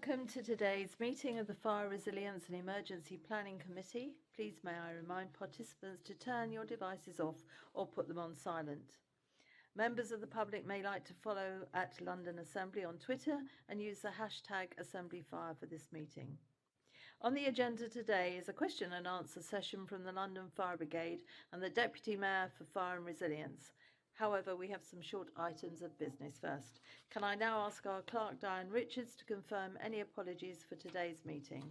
Welcome to today's meeting of the Fire Resilience and Emergency Planning Committee. Please may I remind participants to turn your devices off or put them on silent. Members of the public may like to follow at London Assembly on Twitter and use the hashtag AssemblyFire for this meeting. On the agenda today is a question and answer session from the London Fire Brigade and the Deputy Mayor for Fire and Resilience. However, we have some short items of business first. Can I now ask our clerk, Diane Richards, to confirm any apologies for today's meeting?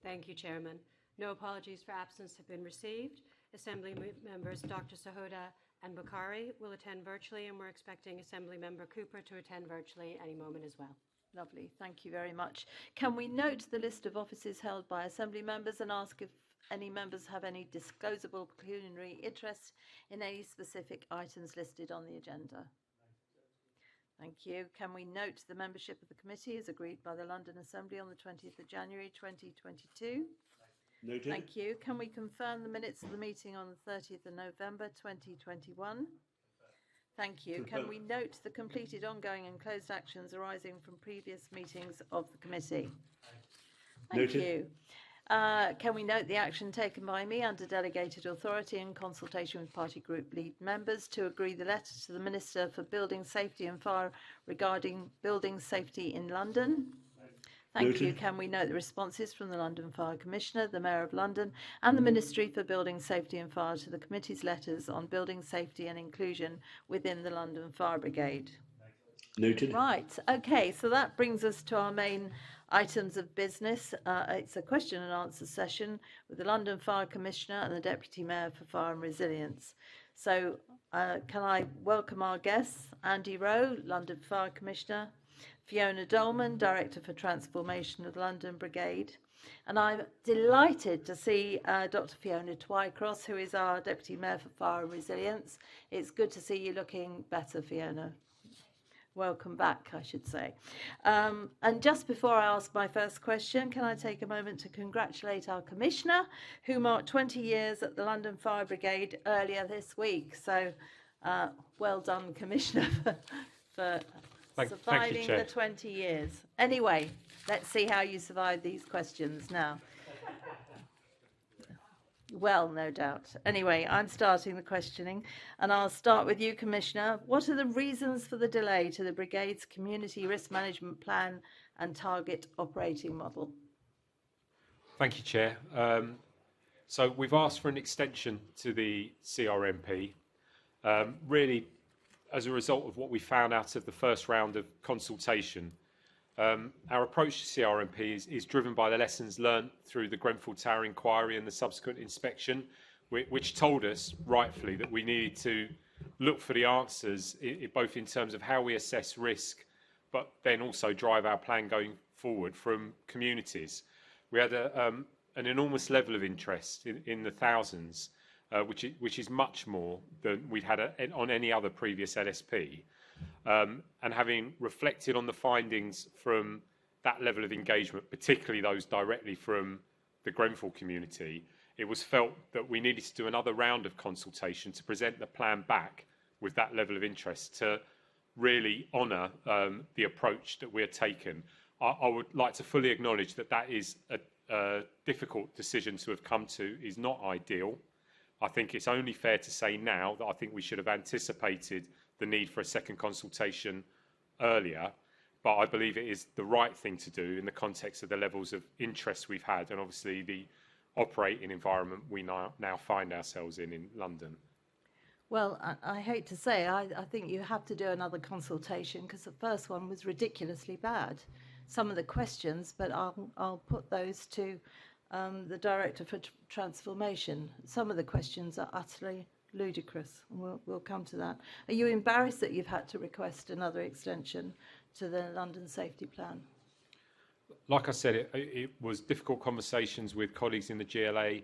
Thank you, Chairman. No apologies for absence have been received. Assembly members Dr. Sahoda and Bukhari will attend virtually, and we're expecting Assembly Member Cooper to attend virtually any moment as well. Lovely, thank you very much. Can we note the list of offices held by Assembly members and ask if any members have any disclosable pecuniary interest in any specific items listed on the agenda? Thank you. Can we note the membership of the committee as agreed by the London Assembly on the 20th of January 2022? Noted. Thank you. Can we confirm the minutes of the meeting on the 30th of November 2021? Thank you. Can we note the completed ongoing and closed actions arising from previous meetings of the committee? Thank you. Can we note the action taken by me under delegated authority in consultation with party group lead members to agree the letter to the Minister for Building Safety and Fire regarding building safety in London? Thank you. Can we note the responses from the London Fire Commissioner, the Mayor of London and the Ministry for Building Safety and Fire to the committee's letters on building safety and inclusion within the London Fire Brigade? Noted. Right. Okay, so that brings us to our main items of business. It's a question and answer session with the London Fire Commissioner and the Deputy Mayor for Fire and Resilience. So can I welcome our guests, Andy Rowe, London Fire Commissioner, Fiona Dolman, Director for Transformation of the London Brigade, and I'm delighted to see Dr. Fiona Twycross, who is our Deputy Mayor for Fire and Resilience. It's good to see you looking better, Fiona. Welcome back, I should say. And just before I ask my first question, can I take a moment to congratulate our Commissioner, who marked 20 years at the London Fire Brigade earlier this week. So well done, Commissioner, for surviving the 20 years. Anyway, let's see how you survive these questions now. Well, no doubt. Anyway, I'm starting the questioning, and I'll start with you, Commissioner. What are the reasons for the delay to the Brigade's Community Risk Management Plan and Target Operating Model? Thank you, Chair. So we've asked for an extension to the CRMP, really as a result of what we found out of the first round of consultation. Our approach to CRMP is driven by the lessons learned through the Grenfell Tower inquiry and the subsequent inspection, which told us, rightfully, that we needed to look for the answers, both in terms of how we assess risk, but then also drive our plan going forward from communities. We had an enormous level of interest in the thousands, which is much more than we'd had on any other previous LSP. And having reflected on the findings from that level of engagement, particularly those directly from the Grenfell community, it was felt that we needed to do another round of consultation to present the plan back with that level of interest to really honour the approach that we had taken. I would like to fully acknowledge that that is a difficult decision to have come to, is not ideal. I think it's only fair to say now that I think we should have anticipated the need for a second consultation earlier, but I believe it is the right thing to do in the context of the levels of interest we've had and obviously the operating environment we now find ourselves in London. Well, I hate to say, I think you have to do another consultation because the first one was ridiculously bad. Some of the questions, but I'll put those to the Director for Transformation. Some of the questions are utterly ludicrous, and we'll come to that. Are you embarrassed that you've had to request another extension to the London Safety Plan? Like I said, it was difficult conversations with colleagues in the GLA.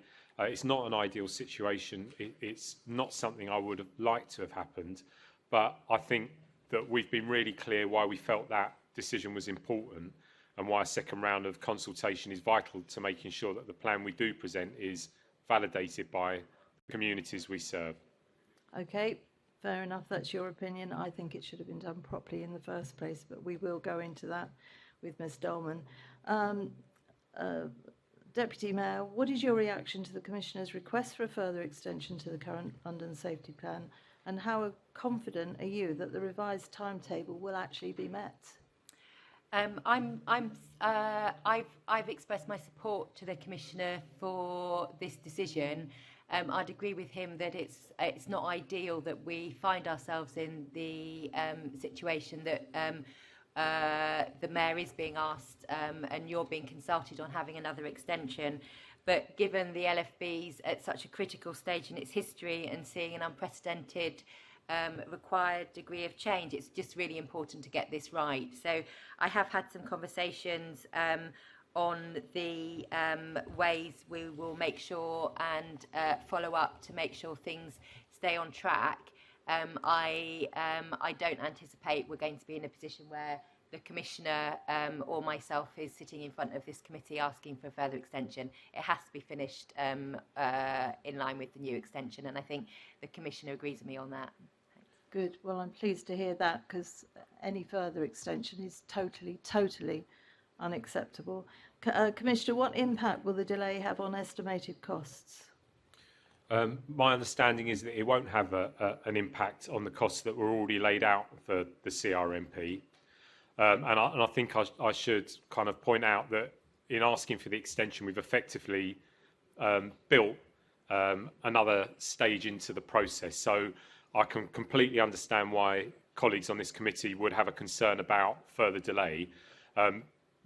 It's not an ideal situation. It's not something I would have liked to have happened, but I think that we've been really clear why we felt that decision was important and why a second round of consultation is vital to making sure that the plan we do present is validated by communities we serve. Okay, fair enough, that's your opinion. I think it should have been done properly in the first place, but we will go into that with Ms Dolman. Deputy Mayor, what is your reaction to the Commissioner's request for a further extension to the current London Safety Plan, and how confident are you that the revised timetable will actually be met? I've expressed my support to the Commissioner for this decision. I'd agree with him that it's not ideal that we find ourselves in the situation that the Mayor is being asked and you're being consulted on having another extension. But given the LFB's at such a critical stage in its history and seeing an unprecedented required degree of change, it's just really important to get this right. So I have had some conversations on the ways we will make sure and follow up to make sure things stay on track. I don't anticipate we're going to be in a position where the Commissioner or myself is sitting in front of this committee asking for a further extension. It has to be finished in line with the new extension, and I think the Commissioner agrees with me on that. Good. Well, I'm pleased to hear that, because any further extension is totally unacceptable. Commissioner, what impact will the delay have on estimated costs? My understanding is that it won't have an impact on the costs that were already laid out for the CRMP. And I think I should kind of point out that in asking for the extension, we've effectively built another stage into the process. So I can completely understand why colleagues on this committee would have a concern about further delay.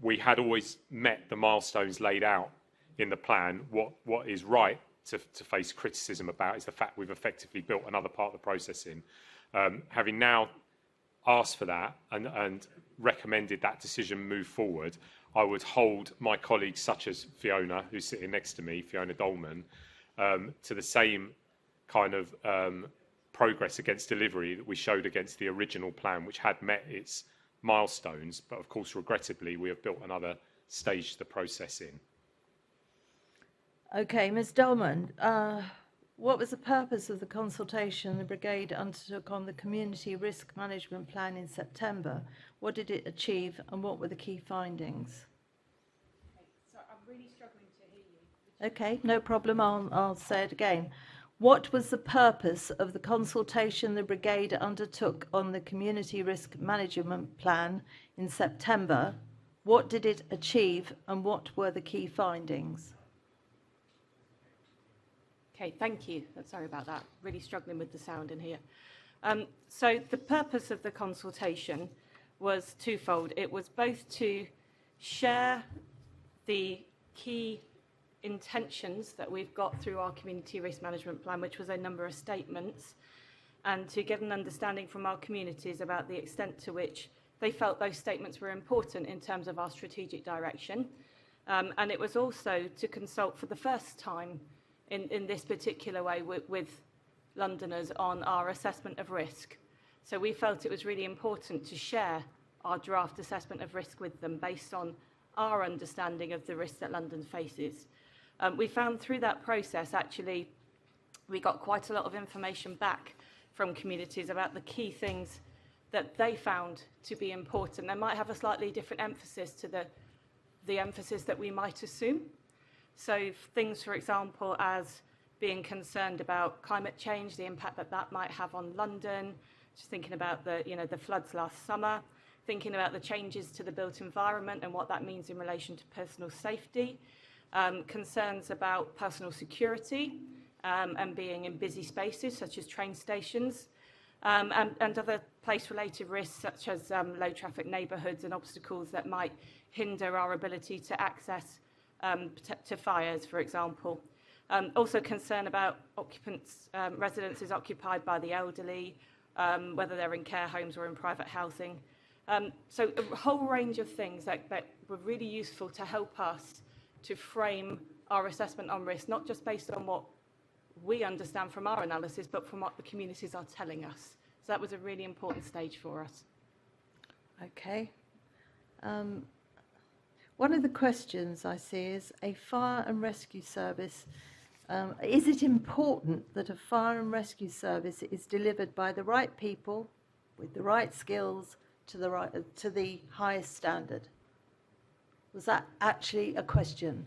We had always met the milestones laid out in the plan. What is right to face criticism about is the fact we've effectively built another part of the process in. Having now asked for that and recommended that decision move forward, I would hold my colleagues such as Fiona, who's sitting next to me, Fiona Dolman, to the same kind of progress against delivery that we showed against the original plan, which had met its milestones, but of course, regrettably, we have built another stage to the process in. Okay, Ms Dolman, what was the purpose of the consultation the Brigade undertook on the Community Risk Management Plan in September? What did it achieve, and what were the key findings? Okay, so I'm really struggling to hear you. Okay, no problem, I'll say it again. What was the purpose of the consultation the Brigade undertook on the Community Risk Management Plan in September? What did it achieve, and what were the key findings? Okay, thank you. Sorry about that. Really struggling with the sound in here. So the purpose of the consultation was twofold. It was both to share the key intentions that we've got through our community risk management plan, which was a number of statements, and to get an understanding from our communities about the extent to which they felt those statements were important in terms of our strategic direction. And it was also to consult for the first time in this particular way with Londoners on our assessment of risk. So we felt it was really important to share our draft assessment of risk with them based on our understanding of the risks that London faces. We found through that process, actually, we got quite a lot of information back from communities about the key things that they found to be important. They might have a slightly different emphasis to the emphasis that we might assume. So things, for example, as being concerned about climate change, the impact that that might have on London, just thinking about the floods last summer, thinking about the changes to the built environment and what that means in relation to personal safety, concerns about personal security and being in busy spaces such as train stations, and other place-related risks such as low traffic neighbourhoods and obstacles that might hinder our ability to access to fires, for example. Also concern about occupants, residences occupied by the elderly, whether they're in care homes or in private housing. So a whole range of things that were really useful to help us to frame our assessment on risk, not just based on what we understand from our analysis, but from what the communities are telling us. So that was a really important stage for us. Okay. One of the questions I see is a fire and rescue service. Is it important that a fire and rescue service is delivered by the right people, with the right skills, to the highest standard? Was that actually a question?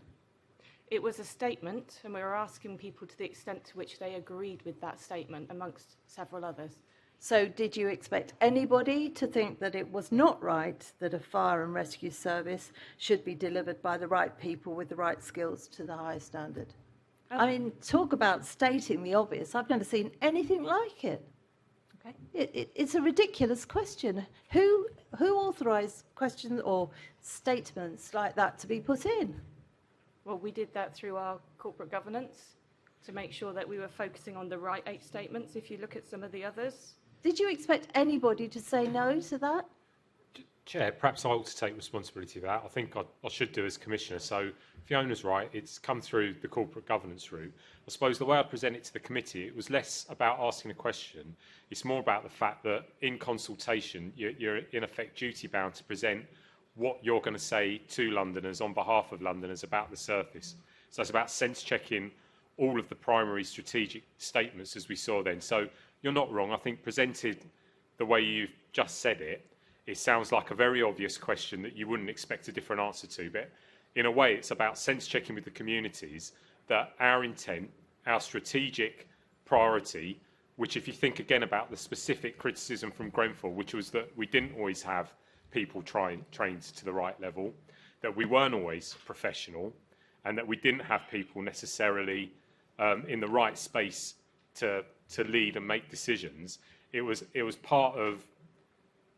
It was a statement, and we were asking people to the extent to which they agreed with that statement, amongst several others. So did you expect anybody to think that it was not right that a fire and rescue service should be delivered by the right people with the right skills to the highest standard? I mean, talk about stating the obvious. I've never seen anything like it. Okay. It's a ridiculous question. Who authorised questions or statements like that to be put in? Well, we did that through our corporate governance to make sure that we were focusing on the right 8 statements. If you look at some of the others, Did you expect anybody to say no to that? Chair, perhaps I ought to take responsibility for that. I think I should do as Commissioner. So Fiona's right, it's come through the corporate governance route. I suppose the way I present it to the committee, it was less about asking a question. It's more about the fact that in consultation, you're in effect duty-bound to present what you're going to say to Londoners on behalf of Londoners about the surface. So it's about sense-checking all of the primary strategic statements as we saw then. So you're not wrong. I think presented the way you've just said it, it sounds like a very obvious question that you wouldn't expect a different answer to. But in a way, it's about sense-checking with the communities that our intent, our strategic priority, which if you think again about the specific criticism from Grenfell, which was that we didn't always have people trained to the right level, that we weren't always professional, and that we didn't have people necessarily in the right space to lead and make decisions. It was part of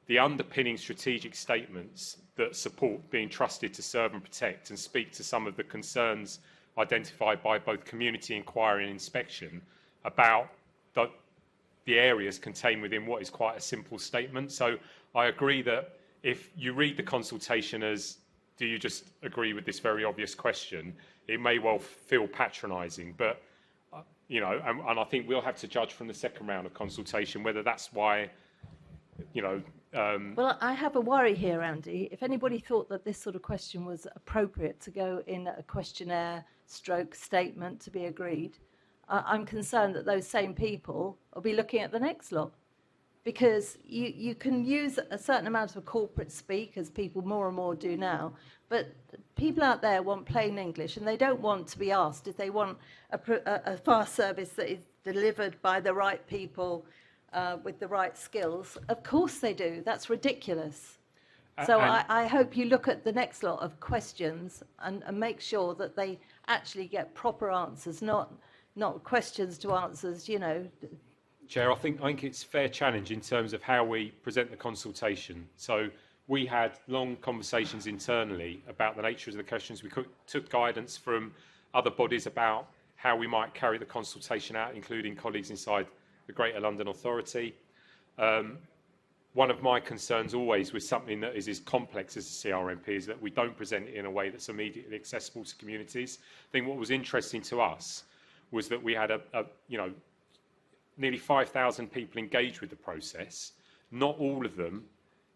the underpinning strategic statements that support being trusted to serve and protect and speak to some of the concerns identified by both community inquiry and inspection about the areas contained within what is quite a simple statement. So I agree that if you read the consultation as, do you just agree with this very obvious question, it may well feel patronising, but you know, and I think we'll have to judge from the second round of consultation whether that's why, you know. Well, I have a worry here, Andy. If anybody thought that this sort of question was appropriate to go in a questionnaire stroke statement to be agreed, I'm concerned that those same people will be looking at the next lot. Because you can use a certain amount of corporate speak, as people more and more do now, but people out there want plain English, and they don't want to be asked if they want a fire service that is delivered by the right people with the right skills. Of course they do. That's ridiculous. So I hope you look at the next lot of questions and make sure that they actually get proper answers, not questions to answers, you know. Chair, I think it's a fair challenge in terms of how we present the consultation. So we had long conversations internally about the nature of the questions. We took guidance from other bodies about how we might carry the consultation out, including colleagues inside the Greater London Authority. One of my concerns always with something that is as complex as the CRMP is that we don't present it in a way that's immediately accessible to communities. I think what was interesting to us was that we had nearly 5,000 people engaged with the process. Not all of them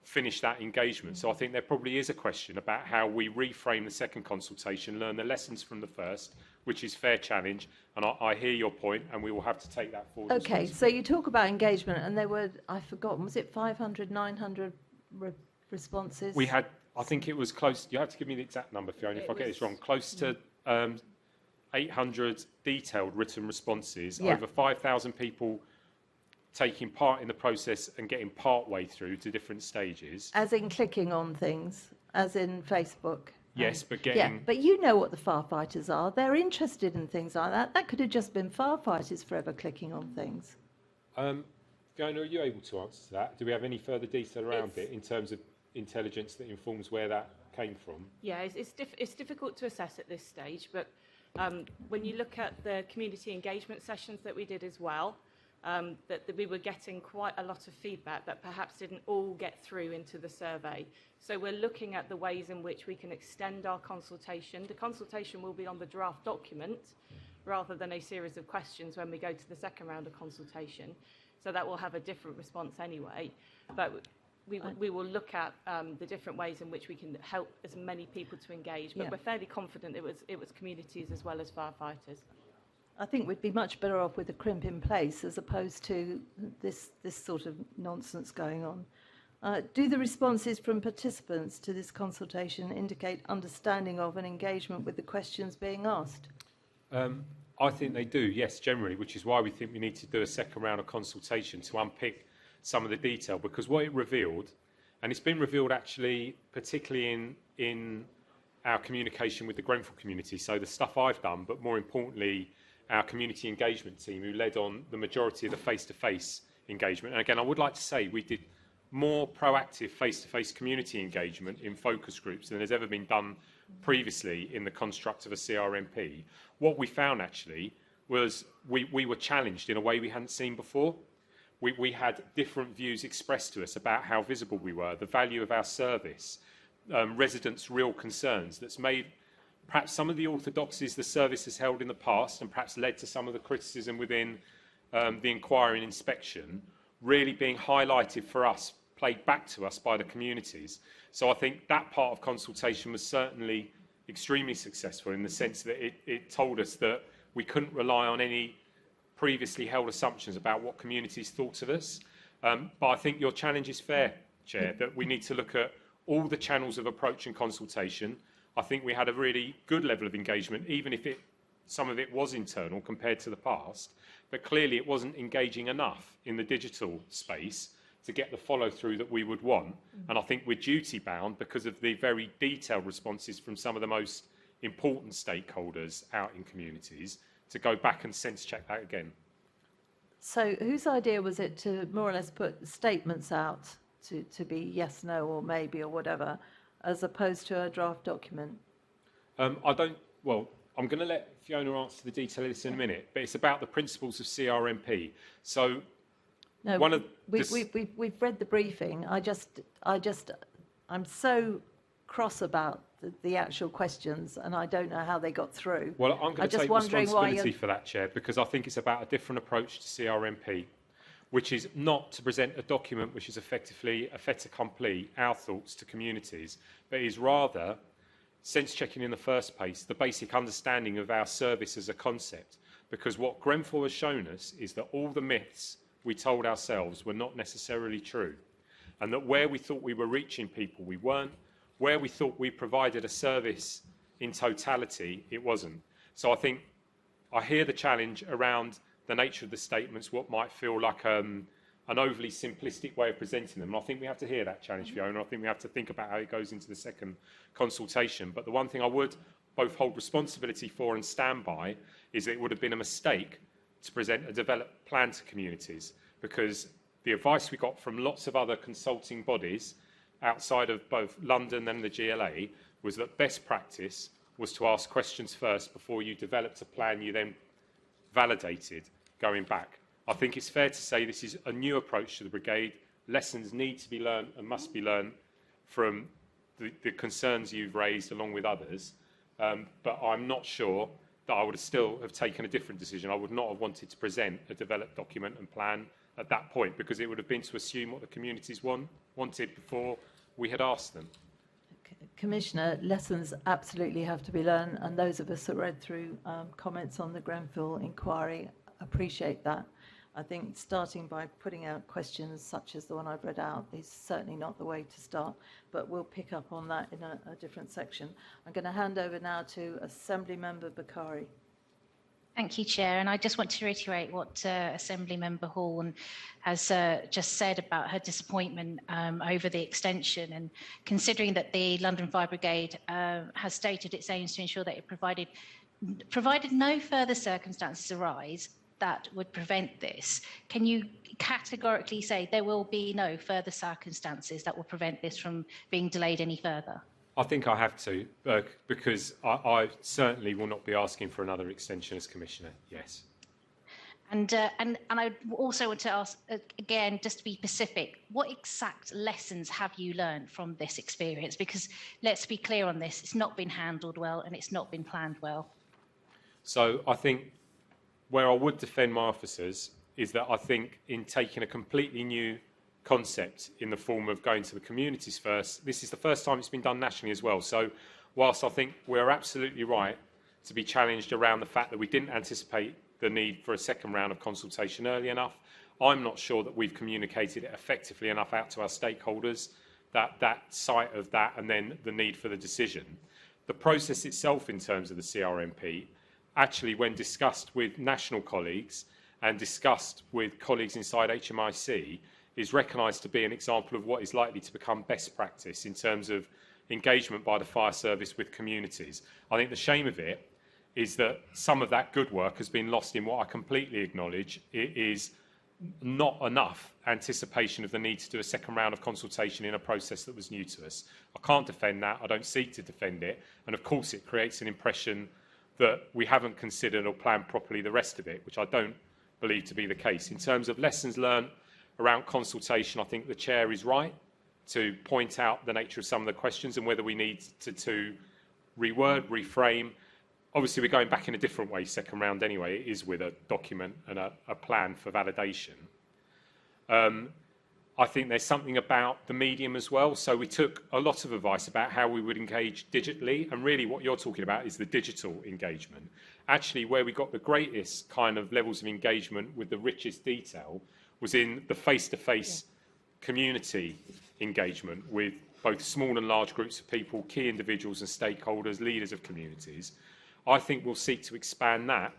finished that engagement. So I think there probably is a question about how we reframe the second consultation, learn the lessons from the first, which is fair challenge. And I hear your point, and we will have to take that forward. Okay, so you talk about engagement, and there were, I've forgotten, was it 500, 900 responses? We had, I think it was close, you have to give me the exact number, Fiona, if I get this wrong, close to 800 detailed written responses, over 5,000 people taking part in the process and getting part way through to different stages. As in clicking on things, as in Facebook. Yes, but getting... Yeah, but you know what the firefighters are. They're interested in things like that. That could have just been firefighters forever clicking on things. Fiona, are you able to answer to that? Do we have any further detail around it in terms of intelligence that informs where that came from? yeah, it's difficult to assess at this stage, but when you look at the community engagement sessions that we did as well, that we were getting quite a lot of feedback that perhaps didn't all get through into the survey. So we're looking at the ways in which we can extend our consultation. The consultation will be on the draft document rather than a series of questions when we go to the second round of consultation. So that will have a different response anyway. But we will look at the different ways in which we can help as many people to engage. But we're fairly confident it was communities as well as firefighters. I think we'd be much better off with a CRmP in place as opposed to this sort of nonsense going on. Do the responses from participants to this consultation indicate understanding of and engagement with the questions being asked? I think they do, yes, generally, which is why we think we need to do a second round of consultation to unpick some of the detail, because what it revealed, and it's been revealed actually particularly in our communication with the Grenfell community, so the stuff I've done, but more importantly, our community engagement team who led on the majority of the face-to-face engagement. And again, I would like to say we did more proactive face-to-face community engagement in focus groups than has ever been done previously in the construct of a CRMP. What we found actually was we were challenged in a way we hadn't seen before. We had different views expressed to us about how visible we were, the value of our service, residents' real concerns that's made perhaps some of the orthodoxies the service has held in the past and perhaps led to some of the criticism within the inquiry and inspection really being highlighted for us, played back to us by the communities. So I think that part of consultation was certainly extremely successful in the sense that it told us that we couldn't rely on any previously held assumptions about what communities thought of us. But I think your challenge is fair, Chair, that we need to look at all the channels of approach and consultation. I think we had a really good level of engagement, even if some of it was internal compared to the past, but clearly it wasn't engaging enough in the digital space to get the follow-through that we would want. And I think we're duty-bound because of the very detailed responses from some of the most important stakeholders out in communities to go back and sense-check that again. So whose idea was it to more or less put statements out to be yes, no, or maybe, or whatever, as opposed to a draft document? I'm going to let Fiona answer the detail of this in a minute, but it's about the principles of CRMP. So, no, one of we've read the briefing. I'm so cross about the actual questions, and I don't know how they got through. Well, I'm going to take responsibility for that, Chair, because I think it's about a different approach to CRMP, which is not to present a document which is effectively a fait accompli, our thoughts to communities, but is rather sense-checking in the first place, the basic understanding of our service as a concept. Because what Grenfell has shown us is that all the myths we told ourselves were not necessarily true, and that where we thought we were reaching people, we weren't. Where we thought we provided a service in totality, it wasn't. So I think I hear the challenge around the nature of the statements, what might feel like an overly simplistic way of presenting them. And I think we have to hear that challenge, Fiona. I think we have to think about how it goes into the second consultation. But the one thing I would both hold responsibility for and stand by is that it would have been a mistake to present a developed plan to communities, because the advice we got from lots of other consulting bodies outside of both London and the GLA was that best practice was to ask questions first before you developed a plan you then validated going back. I think it's fair to say this is a new approach to the brigade. Lessons need to be learned and must be learned from the concerns you've raised along with others. But I'm not sure that I would still have taken a different decision. I would not have wanted to present a developed document and plan at that point, because it would have been to assume what the communities wanted before we had asked them. Commissioner, lessons absolutely have to be learned, and those of us that read through comments on the Grenfell inquiry appreciate that. I think starting by putting out questions such as the one I've read out is certainly not the way to start, but we'll pick up on that in a different section. I'm going to hand over now to Assembly Member Bakari. Thank you, Chair. And I just want to reiterate what Assembly Member Hall has just said about her disappointment over the extension, and considering that the London Fire Brigade has stated its aims to ensure that it provided no further circumstances arise that would prevent this. Can you categorically say there will be no further circumstances that will prevent this from being delayed any further? I think I have to, because I certainly will not be asking for another extension as Commissioner, yes. And I also want to ask, again, just to be specific, what exact lessons have you learned from this experience? Because let's be clear on this, it's not been handled well and it's not been planned well. So I think where I would defend my officers is that I think in taking a completely new concept in the form of going to the communities first, this is the first time it's been done nationally as well. So whilst I think we're absolutely right to be challenged around the fact that we didn't anticipate the need for a second round of consultation early enough, I'm not sure that we've communicated it effectively enough out to our stakeholders, that sight of that and then the need for the decision. The process itself in terms of the CRMP, actually when discussed with national colleagues and discussed with colleagues inside HMIC, is recognised to be an example of what is likely to become best practice in terms of engagement by the fire service with communities. I think the shame of it is that some of that good work has been lost in what I completely acknowledge it is not enough anticipation of the need to do a second round of consultation in a process that was new to us. I can't defend that, I don't seek to defend it, and of course it creates an impression that we haven't considered or planned properly the rest of it, which I don't believe to be the case. In terms of lessons learned around consultation, I think the Chair is right to point out the nature of some of the questions and whether we need to reword, reframe. Obviously, we're going back in a different way, second round anyway. It is with a document and a plan for validation. I think there's something about the medium as well. So we took a lot of advice about how we would engage digitally, and really what you're talking about is the digital engagement. Actually, where we got the greatest kind of levels of engagement with the richest detail was in the face-to-face community engagement with both small and large groups of people, key individuals and stakeholders, leaders of communities. I think we'll seek to expand that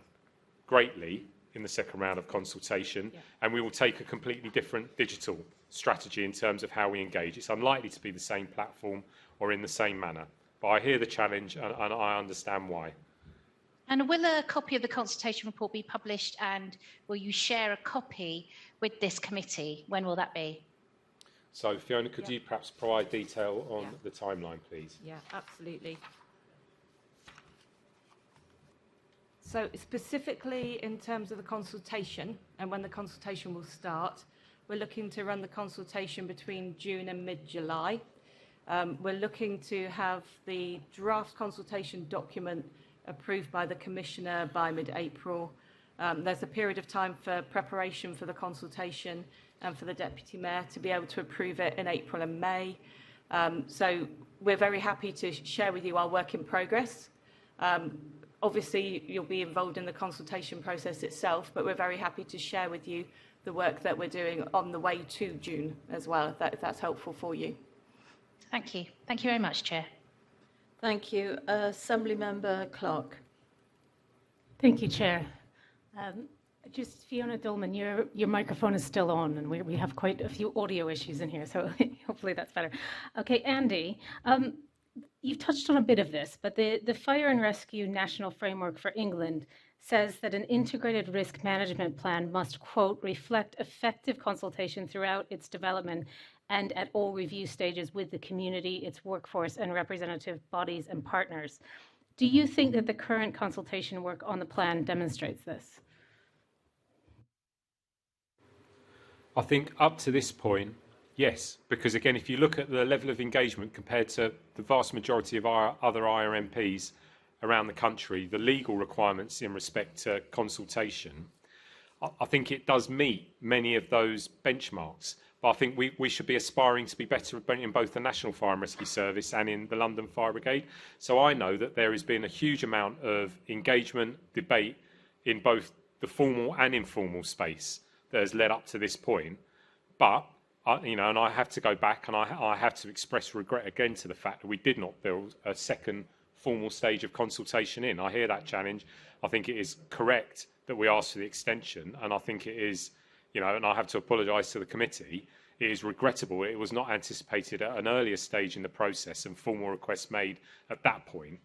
greatly in the second round of consultation, and we will take a completely different digital strategy in terms of how we engage. It's unlikely to be the same platform or in the same manner, but I hear the challenge and I understand why. And will a copy of the consultation report be published, and will you share a copy with this committee? When will that be? So, Fiona, could you perhaps provide detail on the timeline, please? Yeah, absolutely. So specifically in terms of the consultation and when the consultation will start, we're looking to run the consultation between June and mid-July. We're looking to have the draft consultation document approved by the Commissioner by mid-April. There's a period of time for preparation for the consultation and for the Deputy Mayor to be able to approve it in April and May. So we're very happy to share with you our work in progress. Obviously, you'll be involved in the consultation process itself, but we're very happy to share with you the work that we're doing on the way to June as well, if that's helpful for you. Thank you. Thank you very much, Chair. Thank you. Assembly Member Clark. Thank you, Chair. Just Fiona Dolman, your microphone is still on, and we have quite a few audio issues in here, so hopefully that's better. Okay, Andy, you've touched on a bit of this, but the Fire and Rescue National Framework for England says that an integrated risk management plan must, quote, reflect effective consultation throughout its development and at all review stages with the community, its workforce, and representative bodies and partners. Do you think that the current consultation work on the plan demonstrates this? I think up to this point, yes, because again, if you look at the level of engagement compared to the vast majority of our other IRMPs around the country, the legal requirements in respect to consultation, I think it does meet many of those benchmarks. But I think we should be aspiring to be better in both the National Fire and Rescue Service and in the London Fire Brigade. So I know that there has been a huge amount of engagement, debate in both the formal and informal space that has led up to this point. But and I have to go back and I have to express regret again to the fact that we did not build a second formal stage of consultation in. I hear that challenge. I think it is correct that we asked for the extension, and I think it is, and I have to apologise to the committee. It is regrettable it was not anticipated at an earlier stage in the process and formal requests made at that point.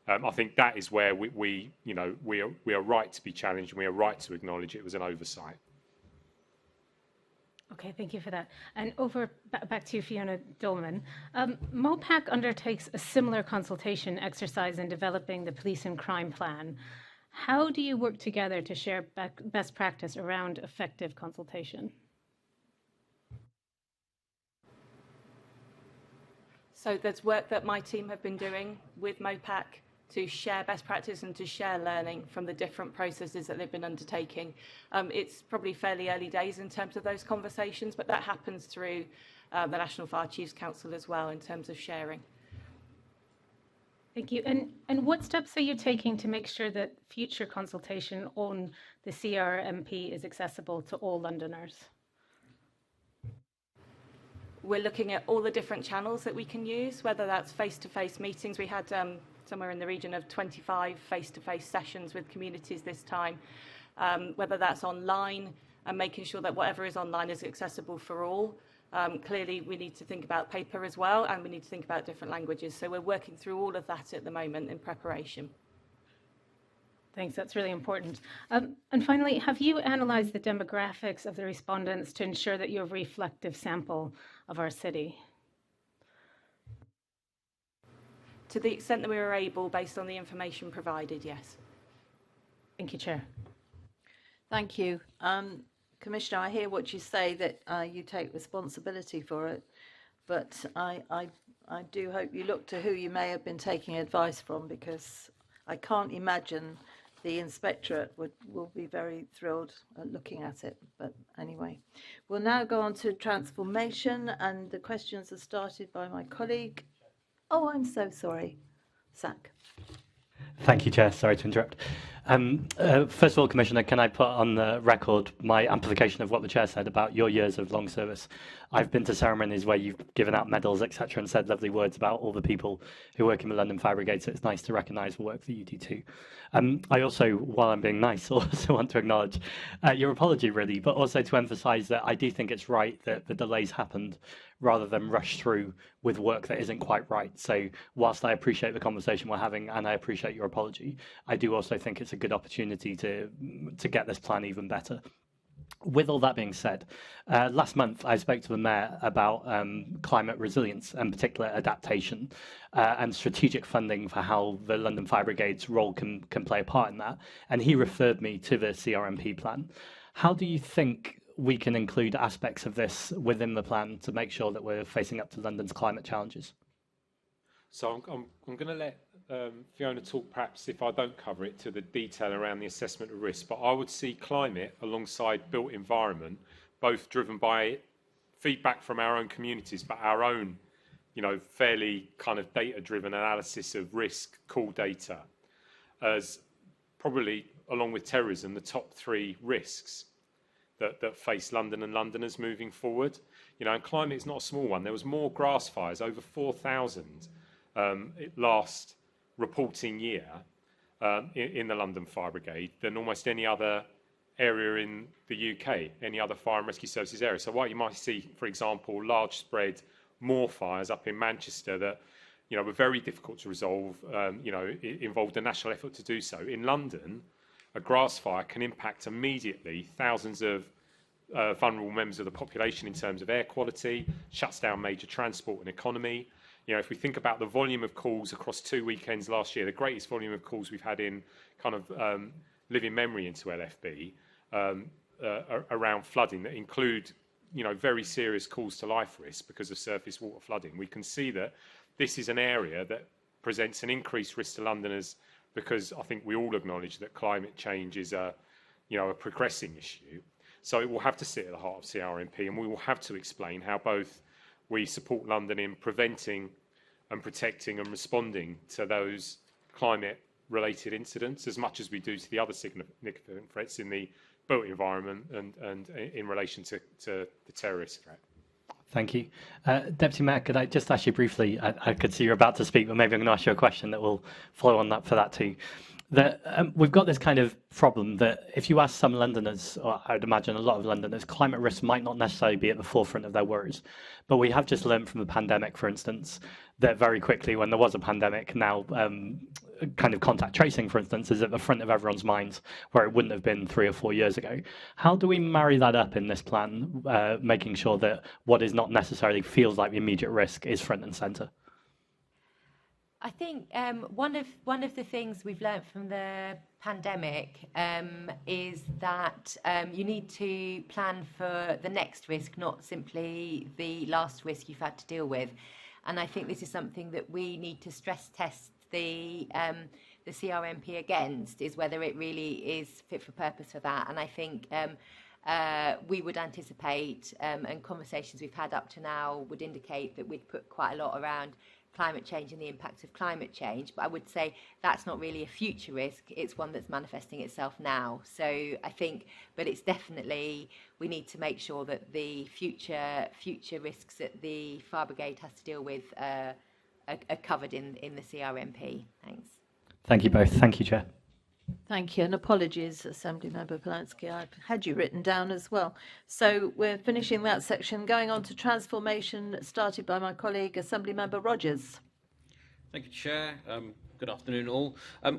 I think that is where we are right to be challenged, and we are right to acknowledge it was an oversight. Okay, thank you for that. And back to you, Fiona Dolman. MOPAC undertakes a similar consultation exercise in developing the police and crime plan. How do you work together to share best practice around effective consultation? So there's work that my team have been doing with MOPAC to share best practice and to share learning from the different processes that they've been undertaking. It's probably fairly early days in terms of those conversations, but that happens through the National Fire Chiefs Council as well in terms of sharing. Thank you. And what steps are you taking to make sure that future consultation on the CRMP is accessible to all Londoners? We're looking at all the different channels that we can use, whether that's face-to-face meetings. We had somewhere in the region of 25 face-to-face sessions with communities this time, whether that's online and making sure that whatever is online is accessible for all. Clearly, we need to think about paper as well, and we need to think about different languages. So we're working through all of that at the moment in preparation. Thanks, that's really important. And finally, have you analysed the demographics of the respondents to ensure that you have a reflective sample of our city? To the extent that we were able, based on the information provided, yes. Thank you, Chair. Thank you. Commissioner, I hear what you say, that you take responsibility for it, but I do hope you look to who you may have been taking advice from, because I can't imagine the inspectorate will be very thrilled at looking at it. But anyway, we'll now go on to transformation, and the questions are started by my colleague. Oh, I'm so sorry, Zach. Thank you, Chair. Sorry to interrupt. First of all, Commissioner, can I put on the record my amplification of what the Chair said about your years of long service? I've been to ceremonies where you've given out medals, etc., and said lovely words about all the people who work in the London Fire Brigade, so it's nice to recognise the work that you do too. I also, while I'm being nice, also want to acknowledge your apology, really, but also to emphasise that I do think it's right that the delays happened rather than rush through with work that isn't quite right. So whilst I appreciate the conversation we're having and I appreciate your apology, I do also think it's a good opportunity to get this plan even better. With all that being said, last month I spoke to the Mayor about climate resilience and particular adaptation and strategic funding for how the London Fire Brigade's role can play a part in that. And he referred me to the CRMP plan. How do you think we can include aspects of this within the plan to make sure that we're facing up to London's climate challenges? So I'm going to let Fiona talk, perhaps if I don't cover it, to the detail around the assessment of risk. But I would see climate alongside built environment, both driven by feedback from our own communities, but our own, fairly kind of data-driven analysis of risk, call data, as probably, along with terrorism, the top 3 risks that face London and Londoners moving forward. And climate is not a small one. There was more grass fires, over 4,000 last reporting year in the London Fire Brigade than almost any other area in the UK, any other fire and rescue services area. So while you might see, for example, large spread more fires up in Manchester that were very difficult to resolve, it involved a national effort to do so. In London, a grass fire can impact immediately thousands of vulnerable members of the population in terms of air quality, shuts down major transport and economy. If we think about the volume of calls across 2 weekends last year, the greatest volume of calls we've had in kind of living memory into LFB around flooding that include, very serious calls to life risk because of surface water flooding. We can see that this is an area that presents an increased risk to Londoners, because I think we all acknowledge that climate change is a progressing issue. So it will have to sit at the heart of CRMP, and we will have to explain how both we support London in preventing and protecting and responding to those climate-related incidents as much as we do to the other significant threats in the built environment and in relation to the terrorist threat. Thank you. Deputy Mayor, could I just ask you briefly, I could see you're about to speak, but maybe I'm going to ask you a question that will flow on that for that too. We've got this kind of problem that if you ask some Londoners, or I would imagine a lot of Londoners, climate risk might not necessarily be at the forefront of their worries. But we have just learned from the pandemic, for instance, that very quickly when there was a pandemic, now kind of contact tracing, for instance, is at the front of everyone's minds, where it wouldn't have been 3 or 4 years ago. How do we marry that up in this plan, making sure that what is not necessarily feels like the immediate risk is front and centre? I think one of the things we've learned from the pandemic is that you need to plan for the next risk, not simply the last risk you've had to deal with. And I think this is something that we need to stress test the CRMP against, is whether it really is fit for purpose for that. And I think we would anticipate, and conversations we've had up to now would indicate that we'd put quite a lot around climate change and the impacts of climate change. But I would say that's not really a future risk. It's one that's manifesting itself now. So I think, but it's definitely, we need to make sure that the future risks that the Fire Brigade has to deal with are covered in the CRMP. Thanks. Thank you both. Thank you, Chair. Thank you, and apologies, Assembly Member Polanski. I had you written down as well. So we're finishing that section, going on to transformation, started by my colleague, Assembly Member Rogers. Thank you, Chair. Good afternoon, all.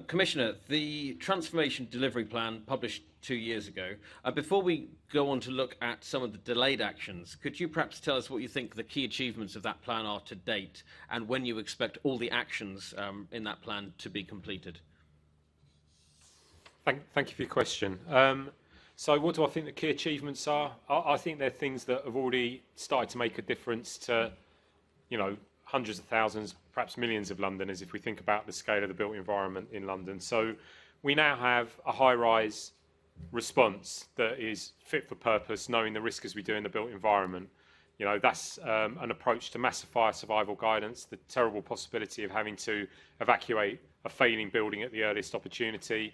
Commissioner, the Transformation Delivery Plan published 2 years ago. Before we go on to look at some of the delayed actions, could you perhaps tell us what you think the key achievements of that plan are to date, and when you expect all the actions in that plan to be completed? Thank you for your question. So what do I think the key achievements are? I think they're things that have already started to make a difference to, hundreds of thousands, perhaps millions of Londoners, if we think about the scale of the built environment in London. So we now have a high-rise response that is fit for purpose, knowing the risk as we do in the built environment. That's an approach to massive fire survival guidance, the terrible possibility of having to evacuate a failing building at the earliest opportunity,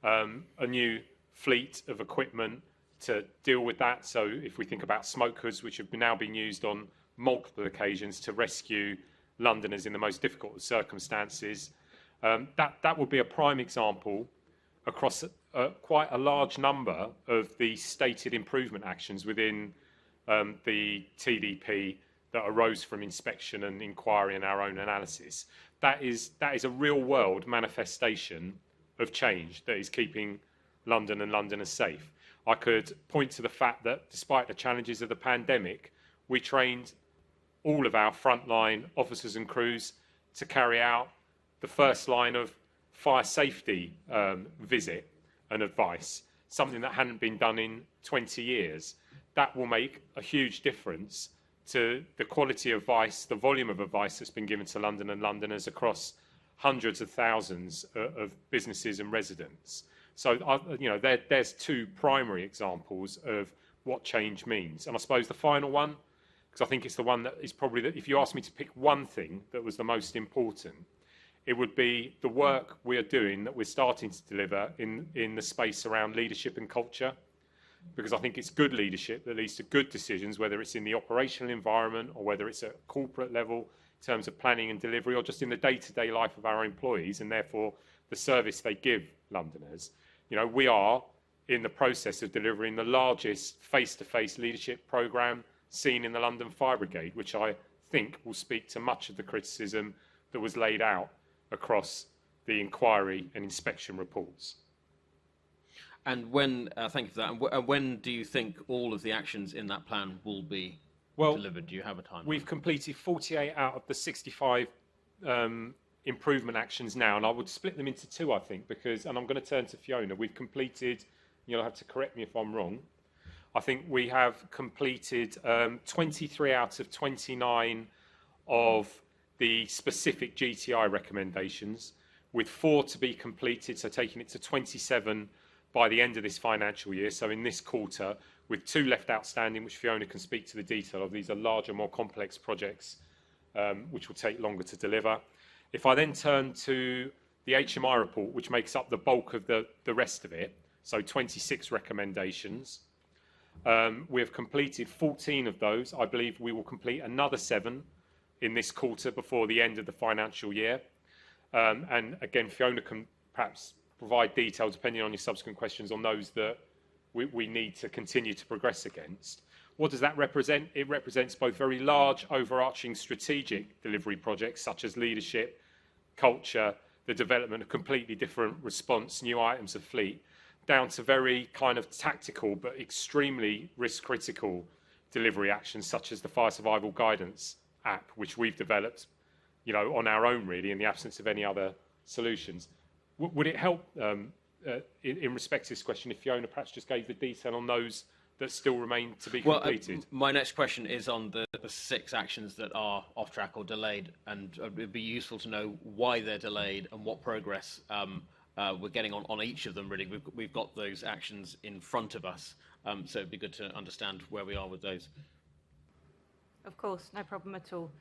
a new fleet of equipment to deal with that. So if we think about smoke hoods, which have now been used on multiple occasions to rescue Londoners in the most difficult of circumstances, that would be a prime example across quite a large number of the stated improvement actions within the TDP that arose from inspection and inquiry and our own analysis. That is a real-world manifestation of change that is keeping London and Londoners safe. I could point to the fact that despite the challenges of the pandemic, we trained all of our frontline officers and crews to carry out the first line of fire safety visit and advice, something that hadn't been done in 20 years. That will make a huge difference to the quality of advice, the volume of advice that's been given to London and Londoners across hundreds of thousands of businesses and residents. So, there's two primary examples of what change means. And I suppose the final one, because I think it's the one that is probably, if you asked me to pick one thing that was the most important, it would be the work we are doing that we're starting to deliver in the space around leadership and culture. Because I think it's good leadership that leads to good decisions, whether it's in the operational environment or whether it's at corporate level in terms of planning and delivery, or just in the day-to-day life of our employees and therefore the service they give Londoners. We are in the process of delivering the largest face-to-face leadership programme seen in the London Fire Brigade, which I think will speak to much of the criticism that was laid out across the inquiry and inspection reports. And when, thank you for that, and when do you think all of the actions in that plan will be delivered? Do you have a time? We've completed 48 out of the 65 improvement actions now, and I would split them into two, I think, and I'm going to turn to Fiona. We've completed, you'll have to correct me if I'm wrong, I think we have completed 23 out of 29 of the specific GTI recommendations, with 4 to be completed, so taking it to 27 by the end of this financial year, so in this quarter, with 2 left outstanding, which Fiona can speak to the detail of. These are larger, more complex projects, which will take longer to deliver. If I then turn to the HMI report, which makes up the bulk of the rest of it, so 26 recommendations, we have completed 14 of those. I believe we will complete another 7 in this quarter before the end of the financial year. And again, Fiona can perhaps provide detail, depending on your subsequent questions, on those that we need to continue to progress against. What does that represent? It represents both very large, overarching strategic delivery projects, such as leadership, culture, the development of completely different response, new items of fleet, down to very kind of tactical but extremely risk-critical delivery actions, such as the Fire Survival Guidance app, which we've developed, on our own, really, in the absence of any other solutions. Would it help, in respect to this question, if Fiona perhaps just gave the detail on those that still remain to be completed? My next question is on the 6 actions that are off track or delayed, and it would be useful to know why they're delayed and what progress we're getting on each of them, really. We've got those actions in front of us, so it'd be good to understand where we are with those. Of course, no problem at all.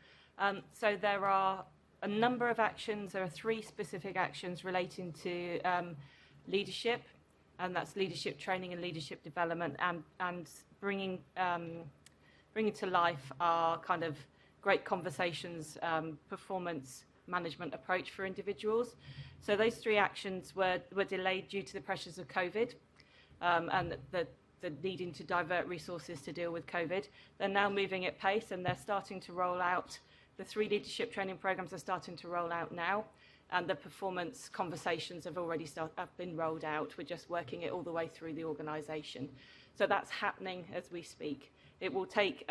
So there are a number of actions. There are 3 specific actions relating to leadership, and that's leadership training and leadership development, and bringing to life our kind of great conversations, performance management approach for individuals. So those 3 actions were delayed due to the pressures of COVID and the needing to divert resources to deal with COVID. They're now moving at pace, and they're starting to roll out. The 3 leadership training programs are starting to roll out now, and the performance conversations have been rolled out. We're just working it all the way through the organisation. So that's happening as we speak. It will take,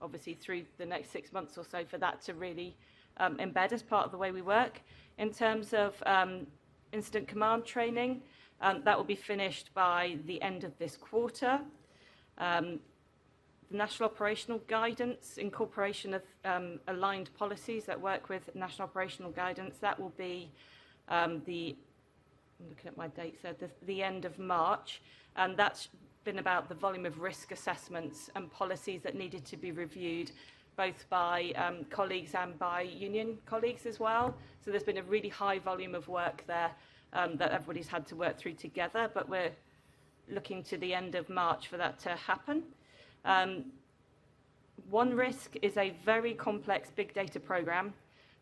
obviously, through the next 6 months or so for that to really embed as part of the way we work. In terms of incident command training, that will be finished by the end of this quarter. The National Operational Guidance, incorporation of aligned policies that work with National Operational Guidance, that will be I'm looking at my dates there, the end of March, and that's been about the volume of risk assessments and policies that needed to be reviewed, both by colleagues and by union colleagues as well. So there's been a really high volume of work there that everybody's had to work through together, but we're looking to the end of March for that to happen. One Risk is a very complex big data program,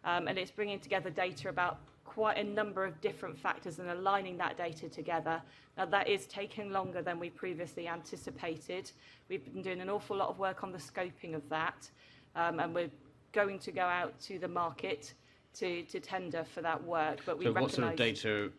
and it's bringing together data about quite a number of different factors and aligning that data together. Now, that is taking longer than we previously anticipated. We've been doing an awful lot of work on the scoping of that, and we're going to go out to the market to tender for that work. But we So what sort of data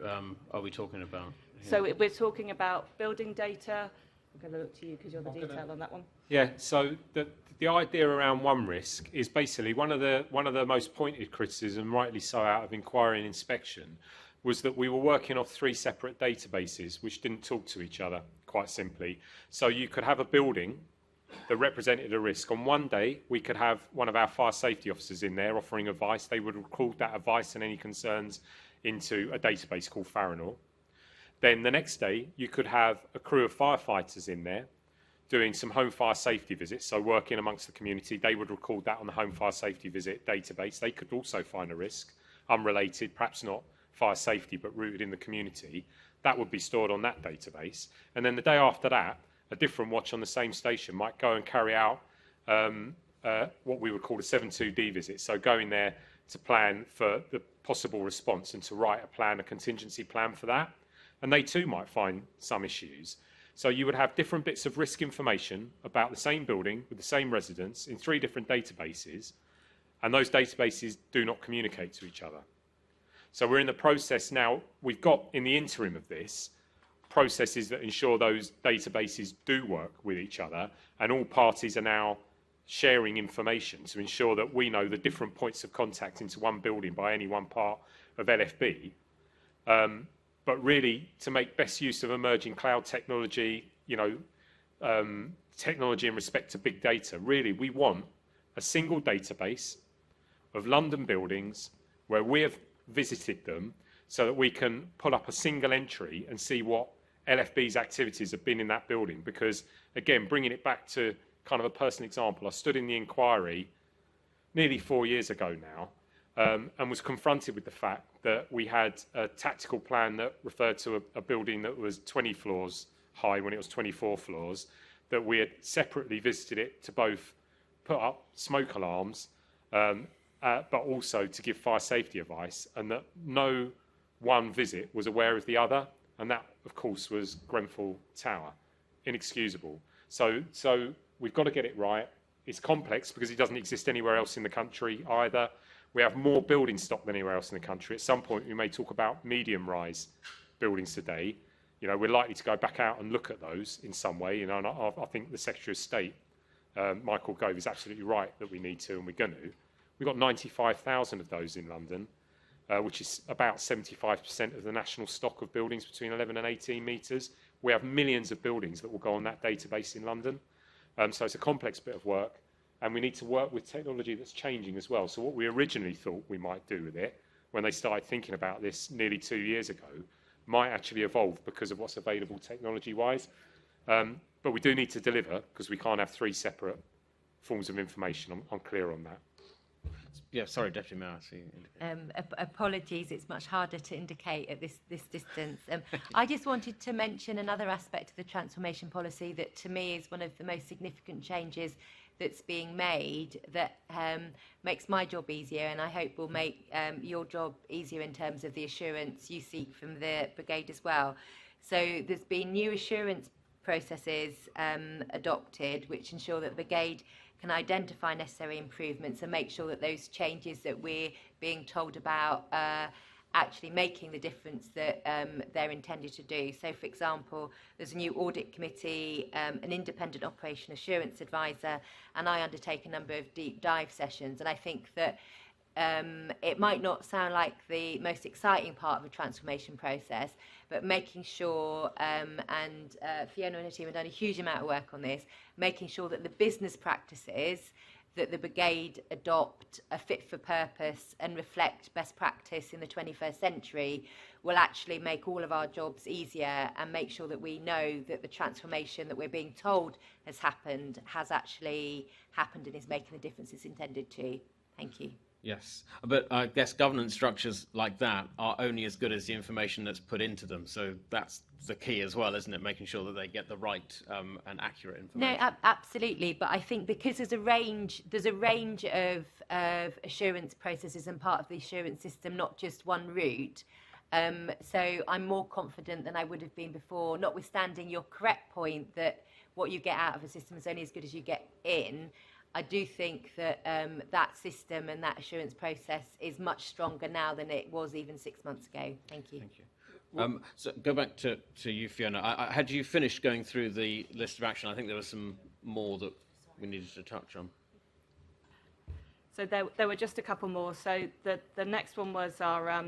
are we talking about here? So we're talking about building data. I'm going to look to you because you're the detail on that one. Yeah, so the idea around One Risk is basically one of the most pointed criticism, rightly so, out of inquiry and inspection, was that we were working off 3 separate databases which didn't talk to each other, quite simply. So you could have a building that represented a risk. On one day, we could have one of our fire safety officers in there offering advice. They would record that advice and any concerns into a database called Farinor. Then the next day, you could have a crew of firefighters in there doing some home fire safety visits, so working amongst the community. They would record that on the home fire safety visit database. They could also find a risk, unrelated, perhaps not fire safety, but rooted in the community. That would be stored on that database. And then the day after that, a different watch on the same station might go and carry out what we would call a 7.2D visit, so going there to plan for the possible response and to write a plan, a contingency plan for that. And they too might find some issues. So you would have different bits of risk information about the same building with the same residents in 3 different databases, and those databases do not communicate to each other. So we're in the process now, we've got in the interim of this, processes that ensure those databases do work with each other, and all parties are now sharing information to ensure that we know the different points of contact into one building by any one part of LFB. But really, to make best use of emerging cloud technology, technology in respect to big data, really, we want a single database of London buildings where we have visited them so that we can pull up a single entry and see what LFB's activities have been in that building. Because, again, bringing it back to kind of a personal example, I stood in the inquiry nearly 4 years ago now, and was confronted with the fact that we had a tactical plan that referred to a building that was 20 floors high when it was 24 floors, that we had separately visited it to both put up smoke alarms, but also to give fire safety advice, and that no one visit was aware of the other, and that, of course, was Grenfell Tower. Inexcusable. So we've got to get it right. It's complex because it doesn't exist anywhere else in the country either. We have more building stock than anywhere else in the country. At some point, we may talk about medium-rise buildings today. We're likely to go back out and look at those in some way. And I think the Secretary of State, Michael Gove, is absolutely right that we need to, and we're going to. We've got 95,000 of those in London, which is about 75% of the national stock of buildings between 11 and 18 metres. We have millions of buildings that will go on that database in London. So it's a complex bit of work. And we need to work with technology that's changing as well. So what we originally thought we might do with it, when they started thinking about this nearly 2 years ago, might actually evolve because of what's available technology-wise. But we do need to deliver, because we can't have 3 separate forms of information. I'm clear on that. Yeah, sorry, Deputy Mayor. I see you indicated. Apologies, it's much harder to indicate at this distance. I just wanted to mention another aspect of the transformation policy that to me is one of the most significant changes that's being made that makes my job easier, and I hope will make your job easier in terms of the assurance you seek from the brigade as well. So there's been new assurance processes adopted which ensure that the brigade can identify necessary improvements and make sure that those changes that we're being told about are actually making the difference that they're intended to do. So, for example, there's a new audit committee, an independent operation assurance advisor, and I undertake a number of deep dive sessions. And I think that it might not sound like the most exciting part of a transformation process, but making sure, and Fiona and her team have done a huge amount of work on this, making sure that the business practices that the brigade adopt are fit for purpose and reflect best practice in the 21st century will actually make all of our jobs easier and make sure that we know that the transformation that we're being told has happened has actually happened and is making the difference it's intended to. Thank you. Yes, but I guess governance structures like that are only as good as the information that's put into them. So that's the key as well, isn't it? Making sure that they get the right and accurate information. No, absolutely. But I think because there's a range of assurance processes and part of the assurance system, not just one route. So I'm more confident than I would have been before, notwithstanding your correct point that what you get out of a system is only as good as you get in. I do think that that system and that assurance process is much stronger now than it was even 6 months ago. Thank you. Thank you. So go back to you, Fiona. Had you finished going through the list of action? I think there was some more that we needed to touch on. So there were just a couple more. So the next one was our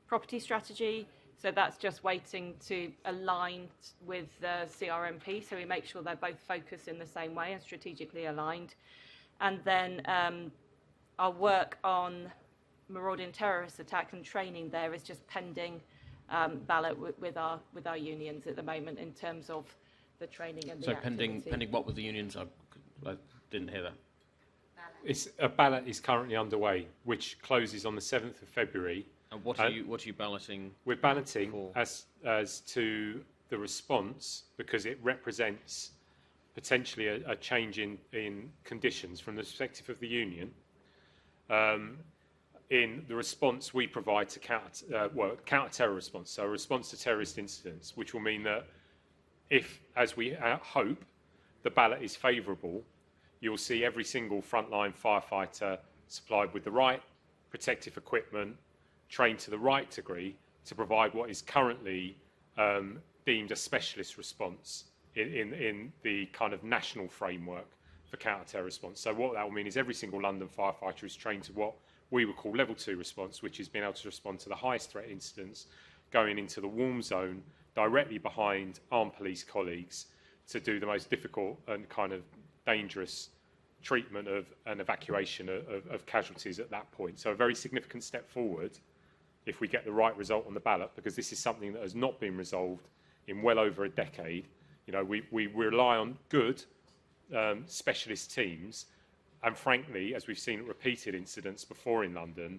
property strategy. So that's just waiting to align with the CRMP. So we make sure they're both focused in the same way and strategically aligned. And then our work on marauding terrorist attack and training there is just pending ballot with our unions at the moment in terms of the training and the activity. pending what with the unions? I didn't hear that. A ballot is currently underway, which closes on the 7th of February. And what are you balloting? We're balloting for? as to the response because it represents potentially a change in conditions from the perspective of the union. In the response we provide to counter-terror response, so a response to terrorist incidents, which will mean that if, as we hope, the ballot is favourable, you'll see every single frontline firefighter supplied with the right protective equipment, trained to the right degree to provide what is currently deemed a specialist response in the kind of national framework for counter-terror response. So what that will mean is every single London firefighter is trained to what we would call level 2 response, which is being able to respond to the highest threat incidents, going into the warm zone directly behind armed police colleagues to do the most difficult and kind of dangerous treatment of and evacuation of casualties at that point. So a very significant step forward if we get the right result on the ballot, because this is something that has not been resolved in well over a decade. You know, we rely on good specialist teams, and frankly, as we've seen repeated incidents before in London,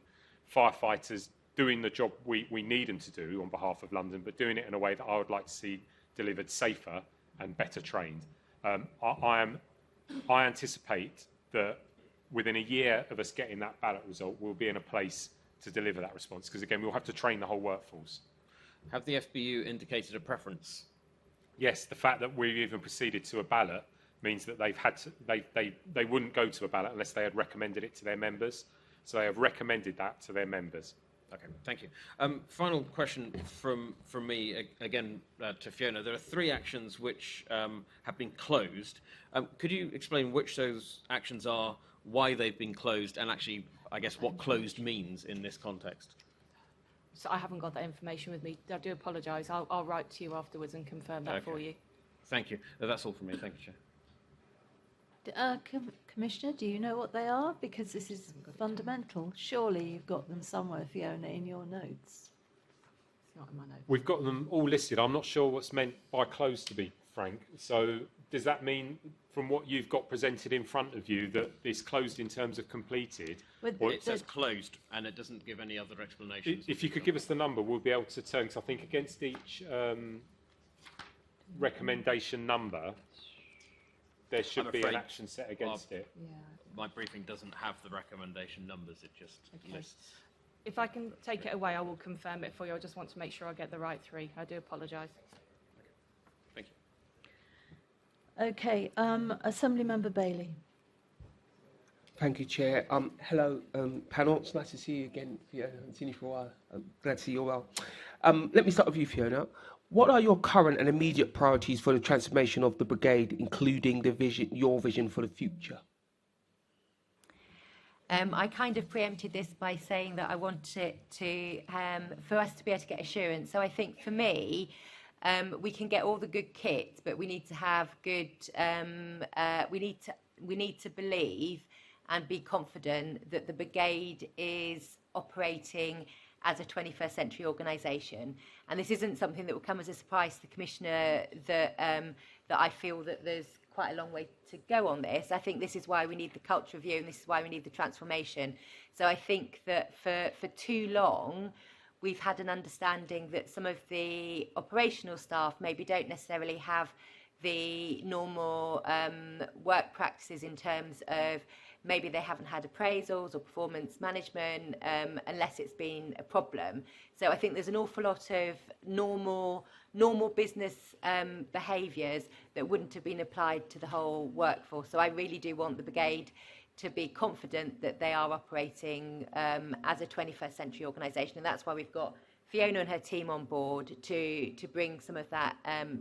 firefighters doing the job we need them to do on behalf of London, but doing it in a way that I would like to see delivered safer and better trained. I anticipate that within a year of us getting that ballot result, we'll be in a place to deliver that response, because again, we'll have to train the whole workforce. Have the FBU indicated a preference? Yes, the fact that we've even proceeded to a ballot means that they've had to, they wouldn't go to a ballot unless they had recommended it to their members. So they have recommended that to their members. Okay, thank you. Final question from me, again, to Fiona. There are 3 actions which have been closed. Could you explain which those actions are, why they've been closed, and actually, I guess, what closed means in this context? So I haven't got that information with me. I do apologise. I'll write to you afterwards and confirm that for you. Thank you. That's all from me. Thank you, Chair. Commissioner, do you know what they are? Because this is fundamental. Surely you've got them somewhere, Fiona, in your notes. It's not in my notes. We've got them all listed. I'm not sure what's meant by closed, to be frank. So does that mean, from what you've got presented in front of you that it's closed in terms of completed? Or It says closed, and it doesn't give any other explanations. if you could give us the number, we'll be able to turn, because I think against each recommendation number, there should be an action set against it. My briefing doesn't have the recommendation numbers, it just lists. If I can take it away, I will confirm it for you. I just want to make sure I get the right three. I do apologise. Thank you. Okay, Assemblymember Bailey. Thank you, Chair. Hello, panel. It's nice to see you again, Fiona. I haven't seen you for a while. I'm glad to see you well. Let me start with you, Fiona. What are your current and immediate priorities for the transformation of the brigade, including the vision, your vision for the future? I kind of preempted this by saying that I want it to, for us to be able to get assurance. So I think for me, we can get all the good kit, but we need to have good, we need to believe and be confident that the brigade is operating as a 21st century organisation. And this isn't something that will come as a surprise to the Commissioner that, that I feel that there's quite a long way to go on this. I think this is why we need the culture review and this is why we need the transformation. So I think that for too long, we've had an understanding that some of the operational staff maybe don't necessarily have the normal work practices in terms of maybe they haven't had appraisals or performance management unless it's been a problem. So I think there's an awful lot of normal business behaviours that wouldn't have been applied to the whole workforce. So I really do want the brigade to be confident that they are operating as a 21st century organisation, and that's why we've got Fiona and her team on board to bring some of that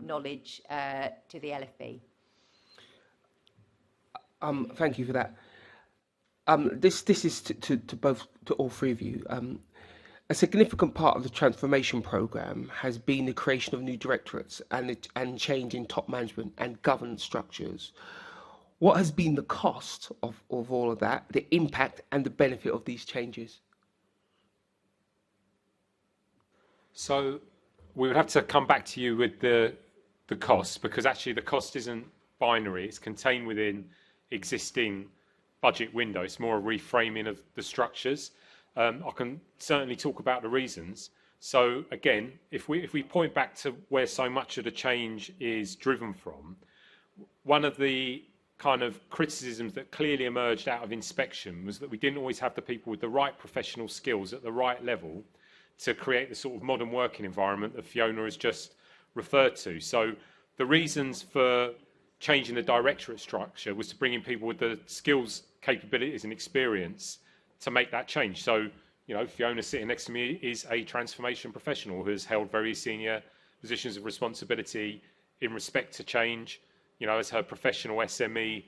knowledge to the LFB. Thank you for that. This is to all three of you. A significant part of the transformation programme has been the creation of new directorates and change in top management and governance structures. What has been the cost of all of that, the impact and the benefit of these changes? So we would have to come back to you with the costs, because actually the cost isn't binary. It's contained within existing budget window. It's more a reframing of the structures. I can certainly talk about the reasons. So again, if we point back to where so much of the change is driven from, one of the kind of criticisms that clearly emerged out of inspection was that we didn't always have the people with the right professional skills at the right level to create the sort of modern working environment that Fiona has just referred to. So the reasons for changing the directorate structure was to bring in people with the skills, capabilities and experience to make that change. So, you know, Fiona sitting next to me is a transformation professional who has held very senior positions of responsibility in respect to change, you know, as her professional SME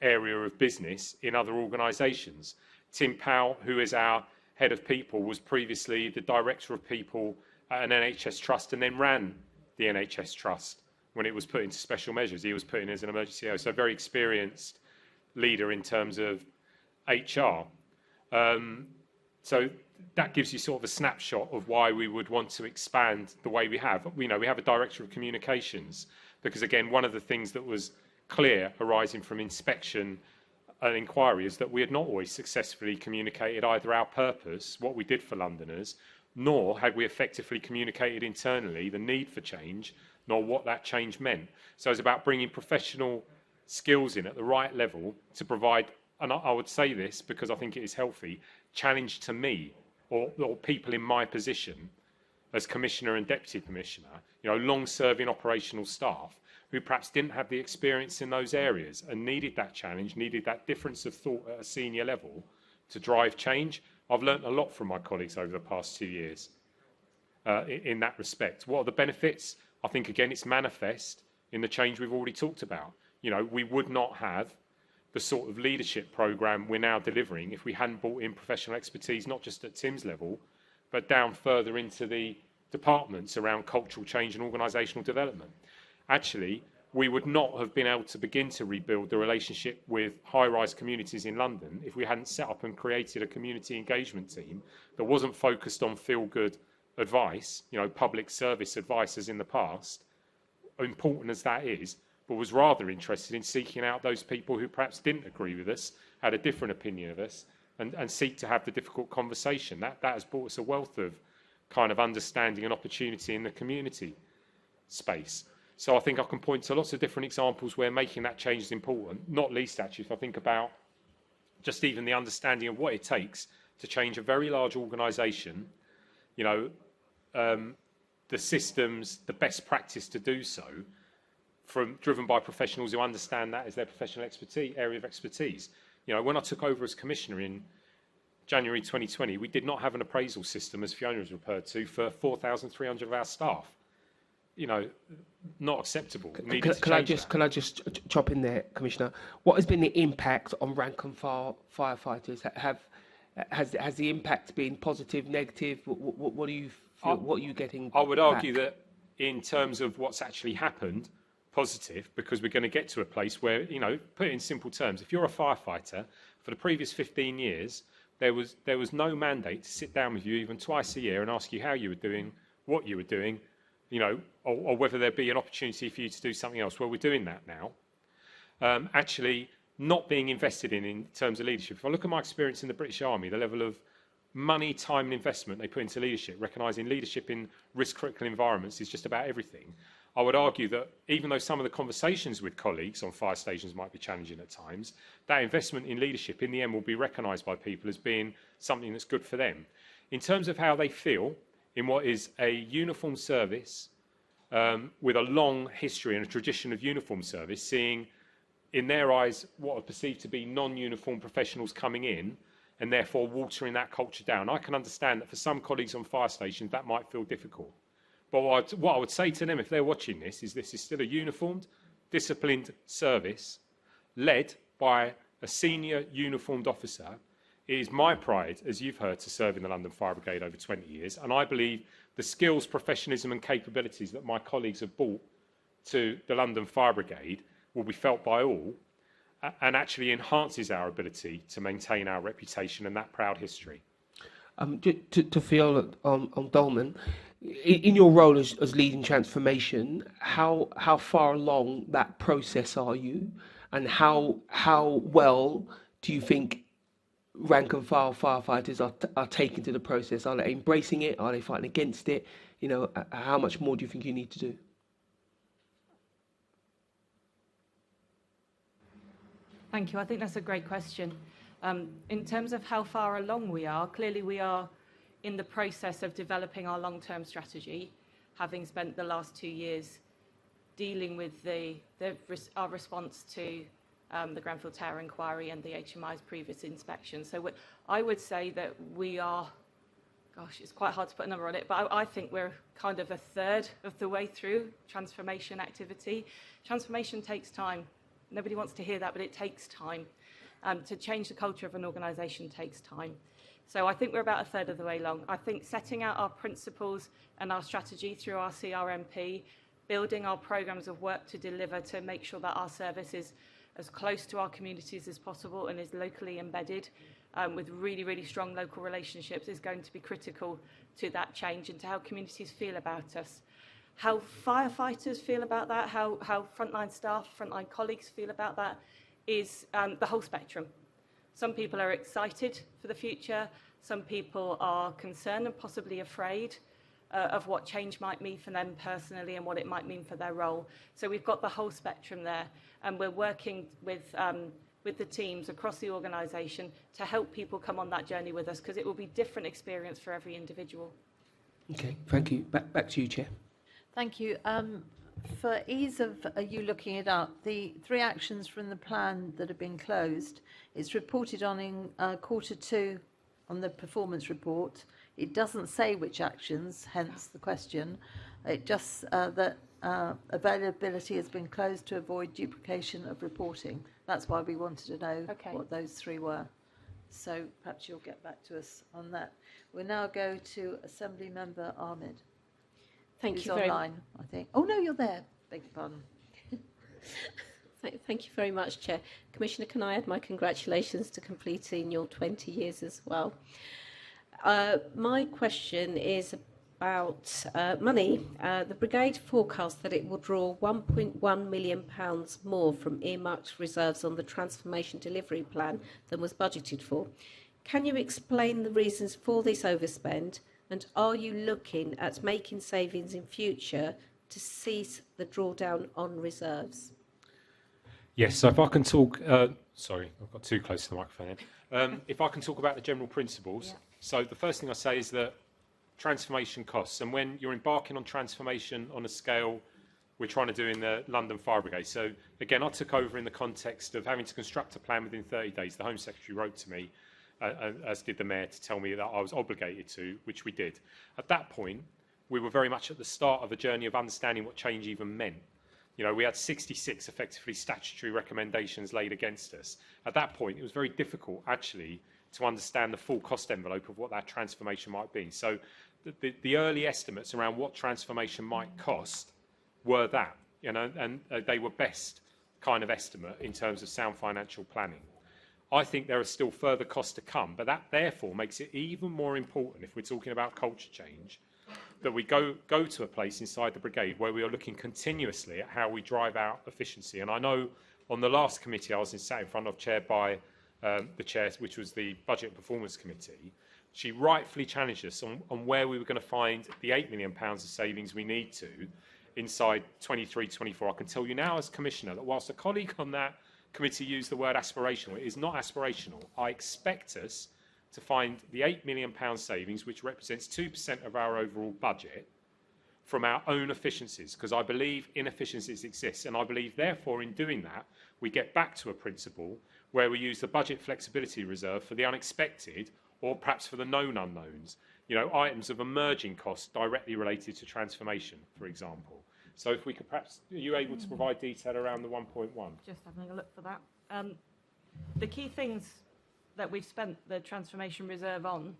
area of business in other organisations. Tim Powell, who is our head of people, was previously the director of people at an NHS trust and then ran the NHS trust when it was put into special measures. He was put in as an emergency CEO, so a very experienced leader in terms of HR. So that gives you sort of a snapshot of why we would want to expand the way we have. You know, we have a director of communications because, again, one of the things that was clear arising from inspection and inquiry is that we had not always successfully communicated either our purpose, what we did for Londoners, nor had we effectively communicated internally the need for change, nor what that change meant. So it's about bringing professional skills in at the right level to provide, and I would say this because I think it is healthy, challenge to me or people in my position as Commissioner and Deputy Commissioner, you know, long-serving operational staff who perhaps didn't have the experience in those areas and needed that challenge, needed that difference of thought at a senior level to drive change. I've learnt a lot from my colleagues over the past 2 years in that respect. What are the benefits? I think, again, it's manifest in the change we've already talked about. You know, we would not have the sort of leadership programme we're now delivering if we hadn't brought in professional expertise, not just at Tim's level, but down further into the departments around cultural change and organisational development. Actually, we would not have been able to begin to rebuild the relationship with high-rise communities in London if we hadn't set up and created a community engagement team that wasn't focused on feel-good advice, you know, public service advice as in the past, important as that is, but was rather interested in seeking out those people who perhaps didn't agree with us, had a different opinion of us, and seek to have the difficult conversation. That has brought us a wealth of kind of understanding and opportunity in the community space. So I think I can point to lots of different examples where making that change is important, not least actually if I think about just even the understanding of what it takes to change a very large organisation, you know, the systems, the best practice to do so, driven by professionals who understand that as their professional area of expertise. You know, when I took over as Commissioner in January 2020, we did not have an appraisal system, as Fiona has referred to, for 4,300 of our staff. You know, not acceptable. Can I just chop in there, Commissioner? What has been the impact on rank and file firefighters? Has the impact been positive, negative? What do you feel? What are you getting? I would argue that in terms of what's actually happened, positive, because we're going to get to a place where, you know, put it in simple terms, if you're a firefighter, for the previous 15 years, there was no mandate to sit down with you even twice a year and ask you how you were doing, what you were doing, you know, or whether there'd be an opportunity for you to do something else. Well, we're doing that now. Actually, not being invested in terms of leadership. If I look at my experience in the British Army, the level of money, time and investment they put into leadership, recognising leadership in risk-critical environments is just about everything. I would argue that even though some of the conversations with colleagues on fire stations might be challenging at times, that investment in leadership in the end will be recognised by people as being something that's good for them. In terms of how they feel in what is a uniform service with a long history and a tradition of uniform service, seeing in their eyes what are perceived to be non-uniform professionals coming in and therefore watering that culture down. I can understand that for some colleagues on fire stations that might feel difficult. But what I would say to them if they're watching this is still a uniformed, disciplined service led by a senior uniformed officer. It is my pride, as you've heard, to serve in the London Fire Brigade over 20 years, and I believe the skills, professionalism and capabilities that my colleagues have brought to the London Fire Brigade will be felt by all and actually enhances our ability to maintain our reputation and that proud history. To Fiona on Dolman, in your role as leading transformation, how far along that process are you, and how well do you think rank and file firefighters are taking to the process? Are they embracing it? Are they fighting against it? You know, how much more do you think you need to do? Thank you. I think that's a great question. In terms of how far along we are, clearly we are in the process of developing our long-term strategy, having spent the last 2 years dealing with our response to the Grenfell Tower inquiry and the HMI's previous inspection. So I would say that we are, gosh, it's quite hard to put a number on it, but I think we're kind of a third of the way through transformation activity. Transformation takes time. Nobody wants to hear that, but it takes time. To change the culture of an organisation takes time. So I think we're about a third of the way along. I think setting out our principles and our strategy through our CRMP, building our programmes of work to deliver to make sure that our service is as close to our communities as possible and is locally embedded with really, really strong local relationships is going to be critical to that change and to how communities feel about us. How firefighters feel about that, how frontline staff, frontline colleagues feel about that is the whole spectrum. Some people are excited for the future. Some people are concerned and possibly afraid of what change might mean for them personally and what it might mean for their role. So we've got the whole spectrum there, and we're working with the teams across the organisation to help people come on that journey with us, because it will be different experience for every individual. Okay, thank you. Back to you, Chair. Thank you. For ease of you looking it up, the 3 actions from the plan that have been closed, it's reported on in Q2 on the performance report. It doesn't say which actions, hence the question. It just that availability has been closed to avoid duplication of reporting. That's why we wanted to know what those 3 were. So perhaps you'll get back to us on that. We'll now go to Assembly Member Ahmed. Thank you very much. Online, I think. Oh, no, you're there. Beg your pardon. Thank you very much, Chair. Commissioner, can I add my congratulations to completing your 20 years as well? My question is about money. The Brigade forecast that it will draw £1.1 million more from earmarked reserves on the Transformation Delivery Plan than was budgeted for. Can you explain the reasons for this overspend, and are you looking at making savings in future to cease the drawdown on reserves? Yes, so if I can talk, sorry, I've got too close to the microphone here. If I can talk about the general principles. Yeah. So the first thing I say is that transformation costs, and when you're embarking on transformation on a scale we're trying to do in the London Fire Brigade. So again, I took over in the context of having to construct a plan within 30 days. The Home Secretary wrote to me, as did the Mayor, to tell me that I was obligated to, which we did. At that point, we were very much at the start of a journey of understanding what change even meant. You know, we had 66 effectively statutory recommendations laid against us. At that point, it was very difficult, actually, to understand the full cost envelope of what that transformation might be. So the early estimates around what transformation might cost were that, you know, and they were best kind of estimate in terms of sound financial planning. I think there are still further costs to come, but that therefore makes it even more important, if we're talking about culture change, that we go to a place inside the brigade where we are looking continuously at how we drive out efficiency. And I know on the last committee I was sat in front of, chaired by the chair, which was the Budget and Performance Committee, she rightfully challenged us on where we were going to find the £8 million of savings we need to inside 23-24. I can tell you now as Commissioner that whilst a colleague on that committee used the word aspirational, it is not aspirational. I expect us to find the £8 million savings, which represents 2% of our overall budget, from our own efficiencies, because I believe inefficiencies exist. And I believe, therefore, in doing that, we get back to a principle where we use the budget flexibility reserve for the unexpected, or perhaps for the known unknowns, you know, items of emerging costs directly related to transformation, for example. So if we could perhaps, are you able to provide detail around the 1.1? Just having a look for that. The key things that we've spent the transformation reserve on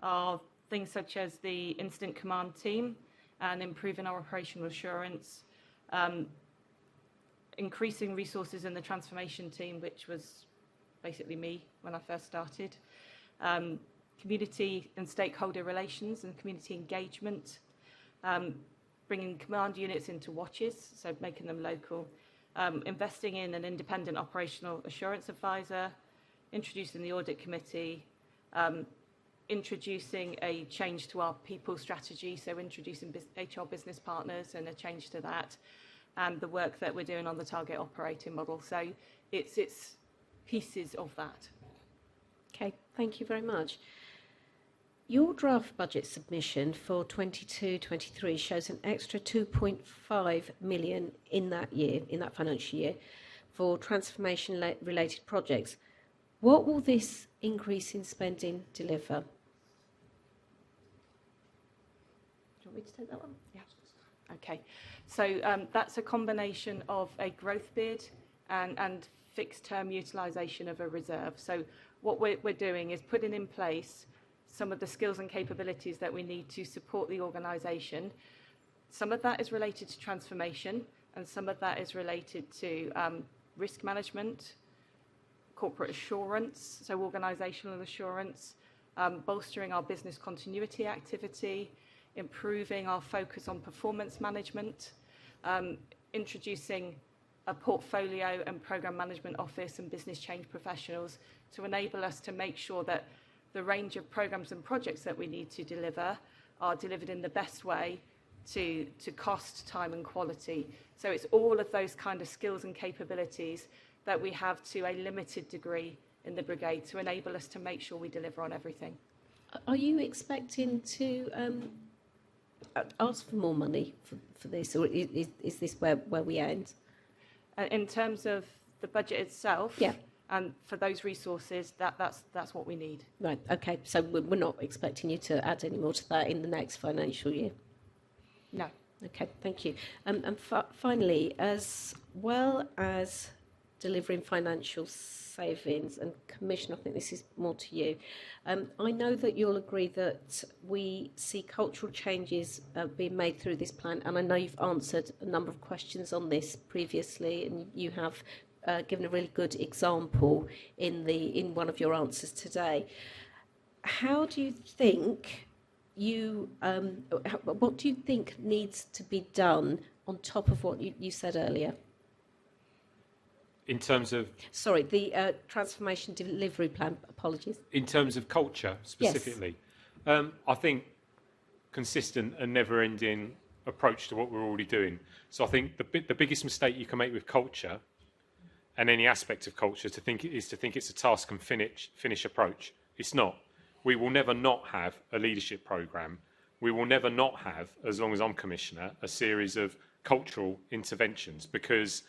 are things such as the incident command team and improving our operational assurance, increasing resources in the transformation team, which was basically me when I first started, community and stakeholder relations and community engagement, bringing command units into watches, so making them local, investing in an independent operational assurance advisor, introducing the audit committee, introducing a change to our people strategy, so introducing HR business partners and a change to that, and the work that we're doing on the target operating model. So it's pieces of that. Okay, thank you very much. Your draft budget submission for 22-23 shows an extra 2.5 million in that year, in that financial year, for transformation-related projects. What will this increase in spending deliver? Do you want me to take that one? Yeah. Okay. So that's a combination of a growth bid and fixed-term utilisation of a reserve. So what we're doing is putting in place some of the skills and capabilities that we need to support the organisation. Some of that is related to transformation, and some of that is related to risk management, corporate assurance, so organisational assurance, bolstering our business continuity activity, improving our focus on performance management, introducing a portfolio and programme management office and business change professionals to enable us to make sure that the range of programmes and projects that we need to deliver are delivered in the best way to cost, time and quality. So it's all of those kind of skills and capabilities that we have to a limited degree in the brigade to enable us to make sure we deliver on everything. Are you expecting to ask for more money for this, or is this where we end? In terms of the budget itself, yeah, and for those resources, that's what we need. Right. Okay. So we're not expecting you to add any more to that in the next financial year. No. Okay. Thank you. And finally, as well as delivering financial savings, and Commissioner, I think this is more to you. I know that you'll agree that we see cultural changes being made through this plan, and I know you've answered a number of questions on this previously, and you have given a really good example in one of your answers today. How do you think what do you think needs to be done on top of what you said earlier? In terms of? Sorry, the transformation delivery plan, apologies. In terms of culture specifically? Yes. I think consistent and never-ending approach to what we're already doing. So I think the biggest mistake you can make with culture and any aspect of culture to think it's a task and finish approach. It's not. We will never not have a leadership programme. We will never not have, as long as I'm Commissioner, a series of cultural interventions, because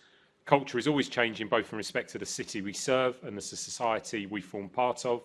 culture is always changing, both in respect to the city we serve and the society we form part of.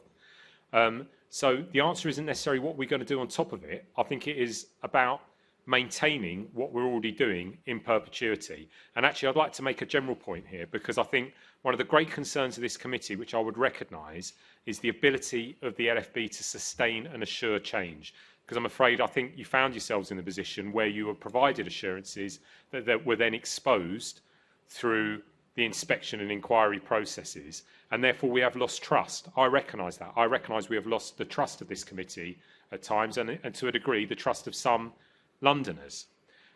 So the answer isn't necessarily what we're going to do on top of it. I think it is about maintaining what we're already doing in perpetuity. And actually, I'd like to make a general point here, because I think one of the great concerns of this committee, which I would recognise, is the ability of the LFB to sustain and assure change. Because I'm afraid I think you found yourselves in a position where you were provided assurances that were then exposed through the inspection and inquiry processes, and therefore we have lost trust. I recognise that. I recognise we have lost the trust of this committee at times, and to a degree the trust of some Londoners.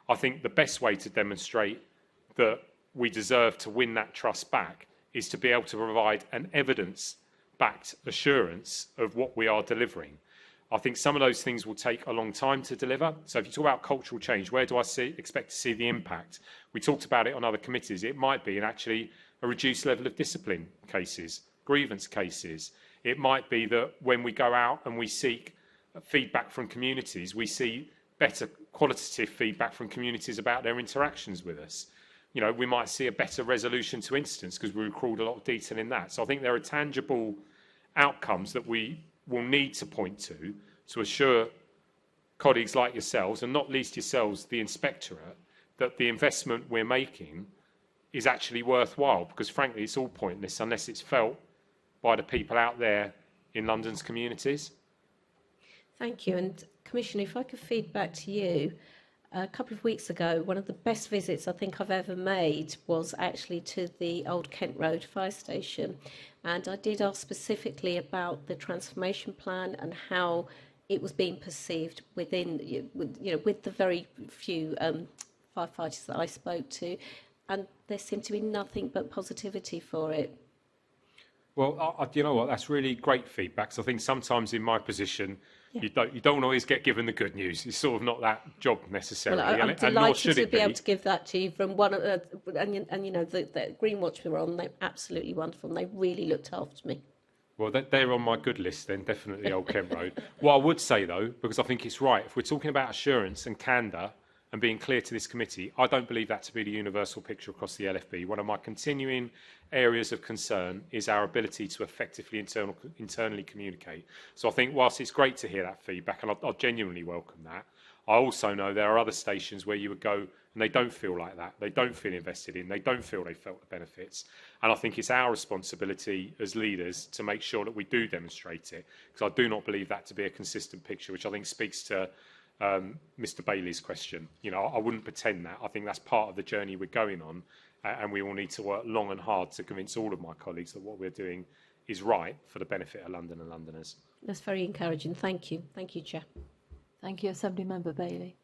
I think the best way to demonstrate that we deserve to win that trust back is to be able to provide an evidence-backed assurance of what we are delivering. I think some of those things will take a long time to deliver. So if you talk about cultural change, where do I expect to see the impact? We talked about it on other committees. It might be in actually a reduced level of discipline cases, grievance cases. It might be that when we go out and we seek feedback from communities, we see better qualitative feedback from communities about their interactions with us. You know, we might see a better resolution to incidents because we recorded a lot of detail in that. So I think there are tangible outcomes that we will need to point to assure colleagues like yourselves, and not least yourselves, the Inspectorate, that the investment we're making is actually worthwhile, because frankly it's all pointless unless it's felt by the people out there in London's communities. Thank you. And Commissioner, if I could feed back to you, a couple of weeks ago, one of the best visits I think I've ever made was actually to the Old Kent Road fire station. And I did ask specifically about the transformation plan and how it was being perceived within, with the very few firefighters that I spoke to. And there seemed to be nothing but positivity for it. Well, you know what? That's really great feedback. So I think sometimes in my position, you don't always get given the good news. It's sort of not that job necessarily. Well, I'm and delighted to be able to give that to you from one of the Green Watch we were on. They're absolutely wonderful, and they really looked after me. Well, they're on my good list then, definitely Old Kent Road. What I would say though, because I think it's right, if we're talking about assurance and candour and being clear to this committee, I don't believe that to be the universal picture across the LFB. One of my continuing areas of concern is our ability to effectively internally communicate. So I think whilst it's great to hear that feedback, and I genuinely welcome that, I also know there are other stations where you would go and they don't feel like that. They don't feel invested in. They don't feel they felt the benefits. And I think it's our responsibility as leaders to make sure that we do demonstrate it, because I do not believe that to be a consistent picture, which I think speaks to Mr. Bailey's question. You know, I wouldn't pretend that. I think that's part of the journey we're going on, and we will need to work long and hard to convince all of my colleagues that what we're doing is right for the benefit of London and Londoners. That's very encouraging. Thank you. Thank you, Chair. Thank you, Assembly Member Bailey.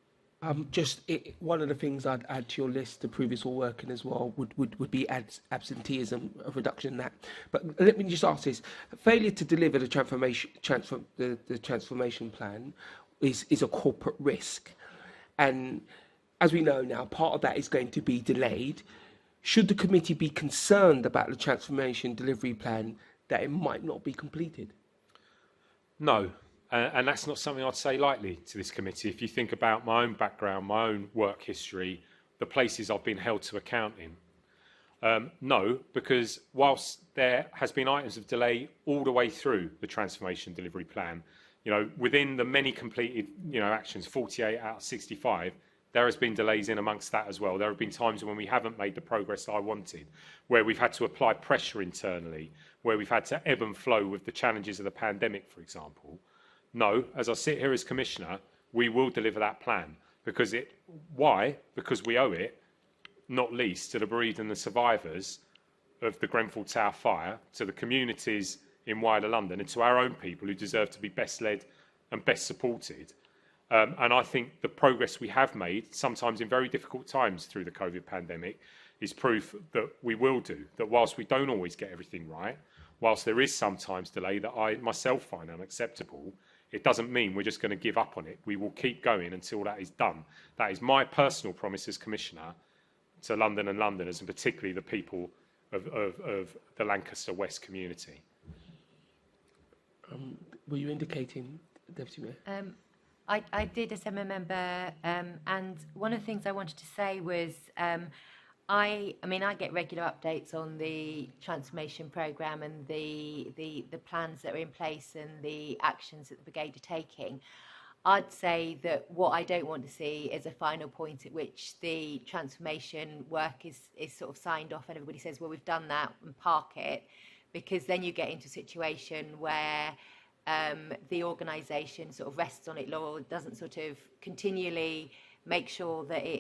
One of the things I'd add to your list to prove it's all working as well would be absenteeism, a reduction in that. But let me just ask this: failure to deliver the transformation plan is a corporate risk, and as we know now, part of that is going to be delayed. Should the committee be concerned about the transformation delivery plan that it might not be completed? No. And that's not something I'd say lightly to this committee. If you think about my own background, my own work history, the places I've been held to account in. No, because whilst there has been items of delay all the way through the transformation delivery plan, you know, within the many completed, actions, 48 out of 65, there has been delays in amongst that as well. There have been times when we haven't made the progress I wanted, where we've had to apply pressure internally, where we've had to ebb and flow with the challenges of the pandemic, for example. No, as I sit here as Commissioner, we will deliver that plan. Why? Because we owe it, not least, to the bereaved and the survivors of the Grenfell Tower fire, to the communities in wider London, and to our own people who deserve to be best led and best supported. And I think the progress we have made, sometimes in very difficult times through the COVID pandemic, is proof that we will do, that whilst we don't always get everything right, whilst there is sometimes delay that I myself find unacceptable, it doesn't mean we're just going to give up on it. We will keep going until that is done. That is my personal promise as Commissioner to London and Londoners, and particularly the people of the Lancaster West community. Were you indicating, Deputy Mayor? I did, Assembly Member, and one of the things I wanted to say was, I mean, I get regular updates on the transformation programme and the plans that are in place and the actions that the brigade are taking. I'd say that what I don't want to see is a final point at which the transformation work is sort of signed off and everybody says, well, we've done that, and park it, because then you get into a situation where the organisation sort of rests on its laurels, doesn't sort of continually make sure that it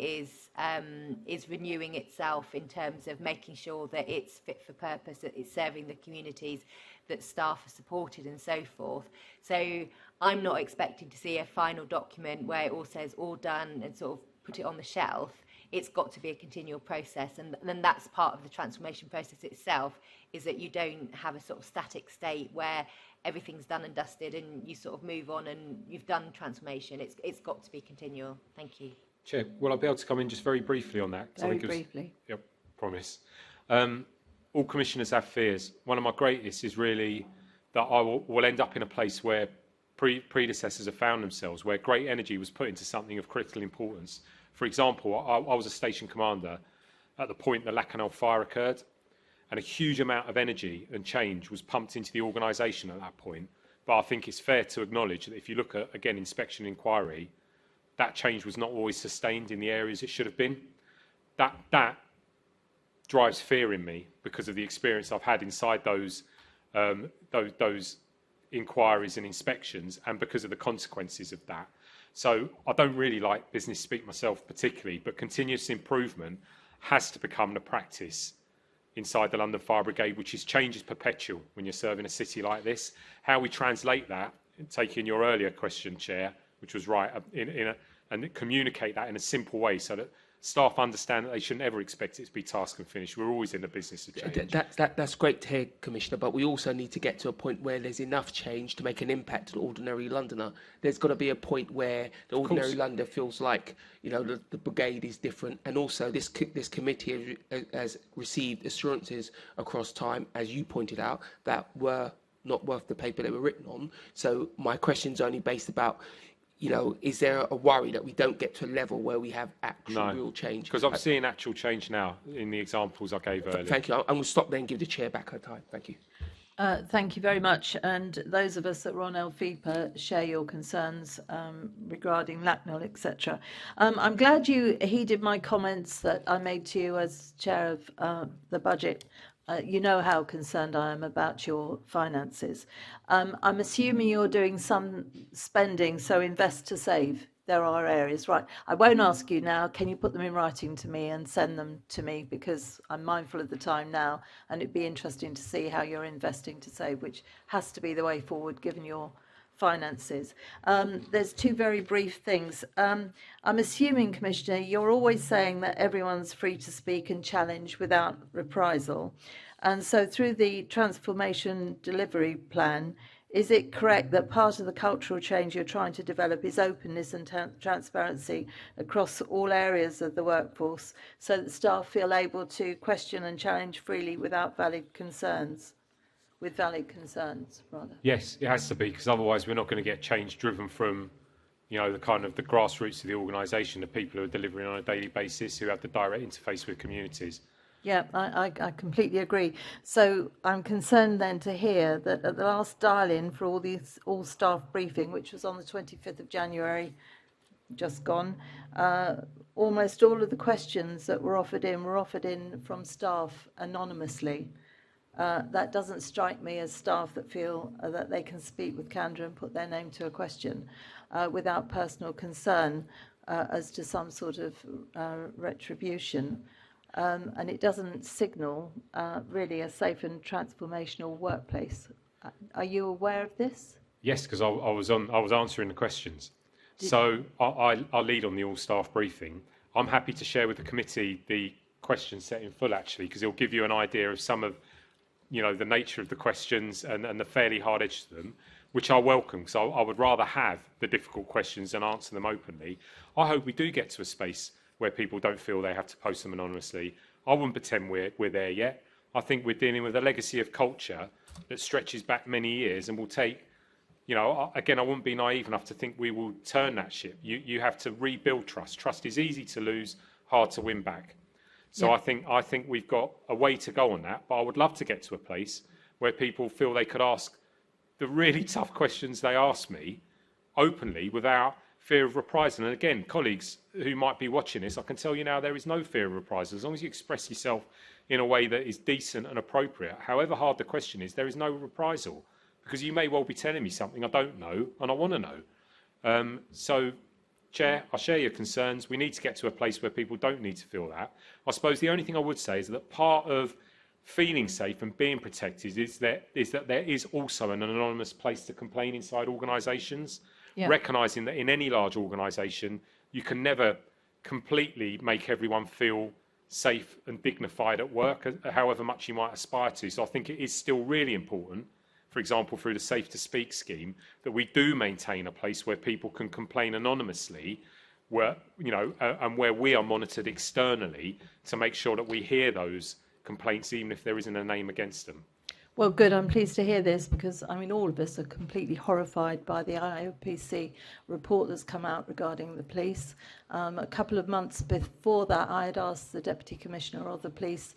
is renewing itself in terms of making sure that it's fit for purpose, that it's serving the communities, that staff are supported and so forth. So I'm not expecting to see a final document where it all says all done and sort of put it on the shelf. It's got to be a continual process, and then that's part of the transformation process itself, is that you don't have a sort of static state where everything's done and dusted and you sort of move on and you've done transformation. It's got to be continual. Thank you. Chair, will I be able to come in just very briefly on that? Very briefly. Yep, promise. All commissioners have fears. One of my greatest is really that I will end up in a place where predecessors have found themselves, where great energy was put into something of critical importance. For example, I was a station commander at the point the Lackanal fire occurred, and a huge amount of energy and change was pumped into the organisation at that point. But I think it's fair to acknowledge that if you look at, again, inspection and inquiry, that change was not always sustained in the areas it should have been. That drives fear in me because of the experience I've had inside those inquiries and inspections, and because of the consequences of that. So I don't really like business speak myself particularly, but continuous improvement has to become the practice inside the London Fire Brigade, which is change is perpetual when you're serving a city like this. How we translate that, taking your earlier question, Chair, which was right, and communicate that in a simple way so that staff understand that they shouldn't ever expect it to be task and finish. We're always in the business of change. That's great to hear, Commissioner, but we also need to get to a point where there's enough change to make an impact to the ordinary Londoner. There's got to be a point where the ordinary Londoner feels like, you know, the brigade is different, and also this committee has received assurances across time, as you pointed out, that were not worth the paper they were written on. So my question's only based about, you know, is there a worry that we don't get to a level where we have actual real change? Because I'm seeing actual change now in the examples I gave earlier. Thank you. I'm going to stop there and give the chair back her time. Thank you. Thank you very much. And those of us that were on LFB share your concerns regarding Lacknell, etc. I'm glad you heeded my comments that I made to you as chair of the budget. You know how concerned I am about your finances. I'm assuming you're doing some spending, so invest to save. There are areas, right? I won't ask you now. Can you put them in writing to me and send them to me, because I'm mindful of the time now, and it'd be interesting to see how you're investing to save, which has to be the way forward given your finances. There's two very brief things. I'm assuming, Commissioner, you're always saying that everyone's free to speak and challenge without reprisal. And so through the transformation delivery plan, is it correct that part of the cultural change you're trying to develop is openness and transparency across all areas of the workforce, so that staff feel able to question and challenge freely without valid concerns? With valid concerns, rather. Yes, it has to be, because otherwise we're not going to get change driven from, you know, the kind of the grassroots of the organisation, the people who are delivering on a daily basis, who have the direct interface with communities. Yeah, I completely agree. So I'm concerned then to hear that at the last dial-in for all staff briefing, which was on the 25th of January, just gone, almost all of the questions that were offered in from staff anonymously. That doesn't strike me as staff that feel that they can speak with candour and put their name to a question without personal concern as to some sort of retribution. And it doesn't signal really a safe and transformational workplace. Are you aware of this? Yes, because I was answering the questions. So I'll lead on the all-staff briefing. I'm happy to share with the committee the question set in full, actually, because it'll give you an idea of some of, the nature of the questions and the fairly hard edge to them, which I welcome, because I would rather have the difficult questions and answer them openly. I hope we do get to a space where people don't feel they have to post them anonymously. I wouldn't pretend we're there yet. I think we're dealing with a legacy of culture that stretches back many years and will take, again, I wouldn't be naive enough to think we will turn that ship. You have to rebuild trust. Trust is easy to lose, hard to win back. So yeah. I think we've got a way to go on that, but I would love to get to a place where people feel they could ask the really tough questions they ask me openly without fear of reprisal. And again, colleagues who might be watching this, I can tell you now there is no fear of reprisal. As long as you express yourself in a way that is decent and appropriate, however hard the question is, there is no reprisal, because you may well be telling me something I don't know and I want to know. So, Chair, I share your concerns. We need to get to a place where people don't need to feel that. I suppose the only thing I would say is that part of feeling safe and being protected is that there is also an anonymous place to complain inside organisations, recognising that in any large organisation you can never completely make everyone feel safe and dignified at work, however much you might aspire to. So I think it is still really important, for example, through the Safe to Speak scheme, that we do maintain a place where people can complain anonymously, where, and where we are monitored externally to make sure that we hear those complaints, even if there isn't a name against them. Well, good. I'm pleased to hear this because, all of us are completely horrified by the IOPC report that's come out regarding the police. A couple of months before that, I had asked the Deputy Commissioner of the Police,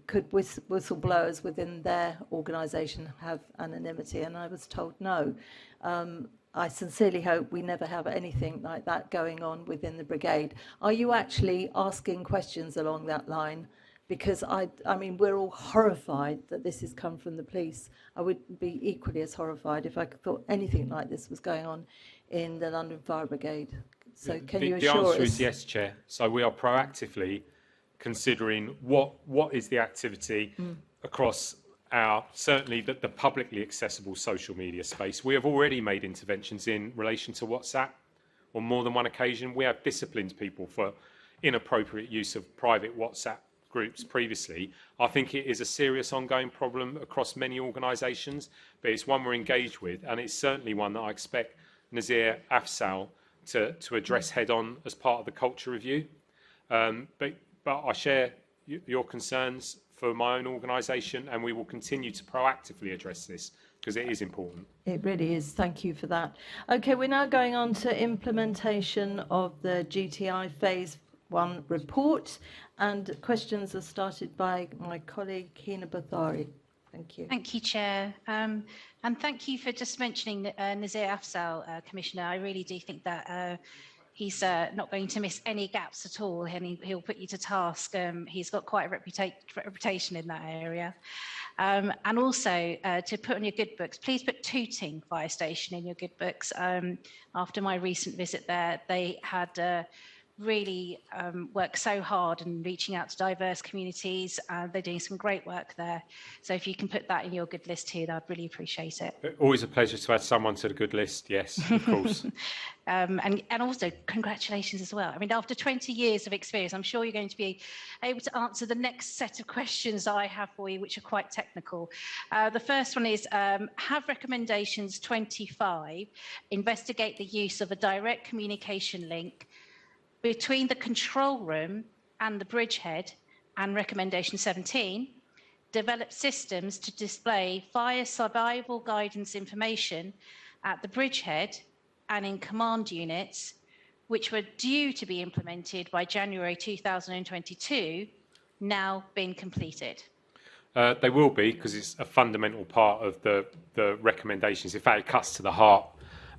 could whistleblowers within their organisation have anonymity, and I was told no. I sincerely hope we never have anything like that going on within the brigade. Are you actually asking questions along that line? Because we're all horrified that this has come from the police. I would be equally as horrified if I thought anything like this was going on in the London Fire Brigade. So can you assure us? The answer is yes, Chair. So we are proactively considering what is the activity across our, certainly the publicly accessible social media space. We have already made interventions in relation to WhatsApp on more than one occasion. We have disciplined people for inappropriate use of private WhatsApp groups previously. I think it is a serious ongoing problem across many organisations, but it's one we're engaged with, and it's certainly one that I expect Nazir Afzal to address head on as part of the culture review. But I share your concerns for my own organisation, and we will continue to proactively address this because it is important. It really is. Thank you for that. Okay, we're now going on to implementation of the GTI Phase 1 report, and questions are started by my colleague Hina Bathari. Thank you. Thank you, Chair. And thank you for just mentioning Nazir Afzal, Commissioner. I really do think that he's not going to miss any gaps at all, and he'll put you to task. He's got quite a reputation in that area. And also, to put on your good books, please put Tooting Fire Station in your good books. After my recent visit there, they had really work so hard in reaching out to diverse communities. They're doing some great work there. So if you can put that in your good list too, I'd really appreciate it. Always a pleasure to add someone to the good list, yes, of course. And also, congratulations as well. After 20 years of experience, I'm sure you're going to be able to answer the next set of questions I have for you, which are quite technical. The first one is, have recommendations 25 investigate the use of a direct communication link between the control room and the Bridgehead, and recommendation 17, develop systems to display fire survival guidance information at the Bridgehead and in command units, which were due to be implemented by January 2022, now been completed? They will be, because it's a fundamental part of the recommendations. In fact, it cuts to the heart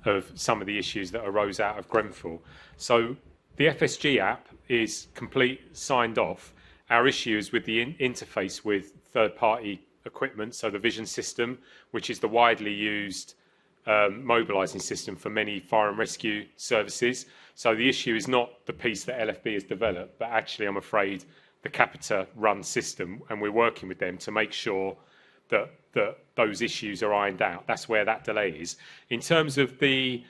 of some of the issues that arose out of Grenfell. So the FSG app is complete, signed off. Our issue is with the interface with third-party equipment, so the vision system, which is the widely used mobilising system for many fire and rescue services. So the issue is not the piece that LFB has developed, but actually, I'm afraid, the Capita-run system, and we're working with them to make sure that those issues are ironed out. That's where that delay is. In terms of the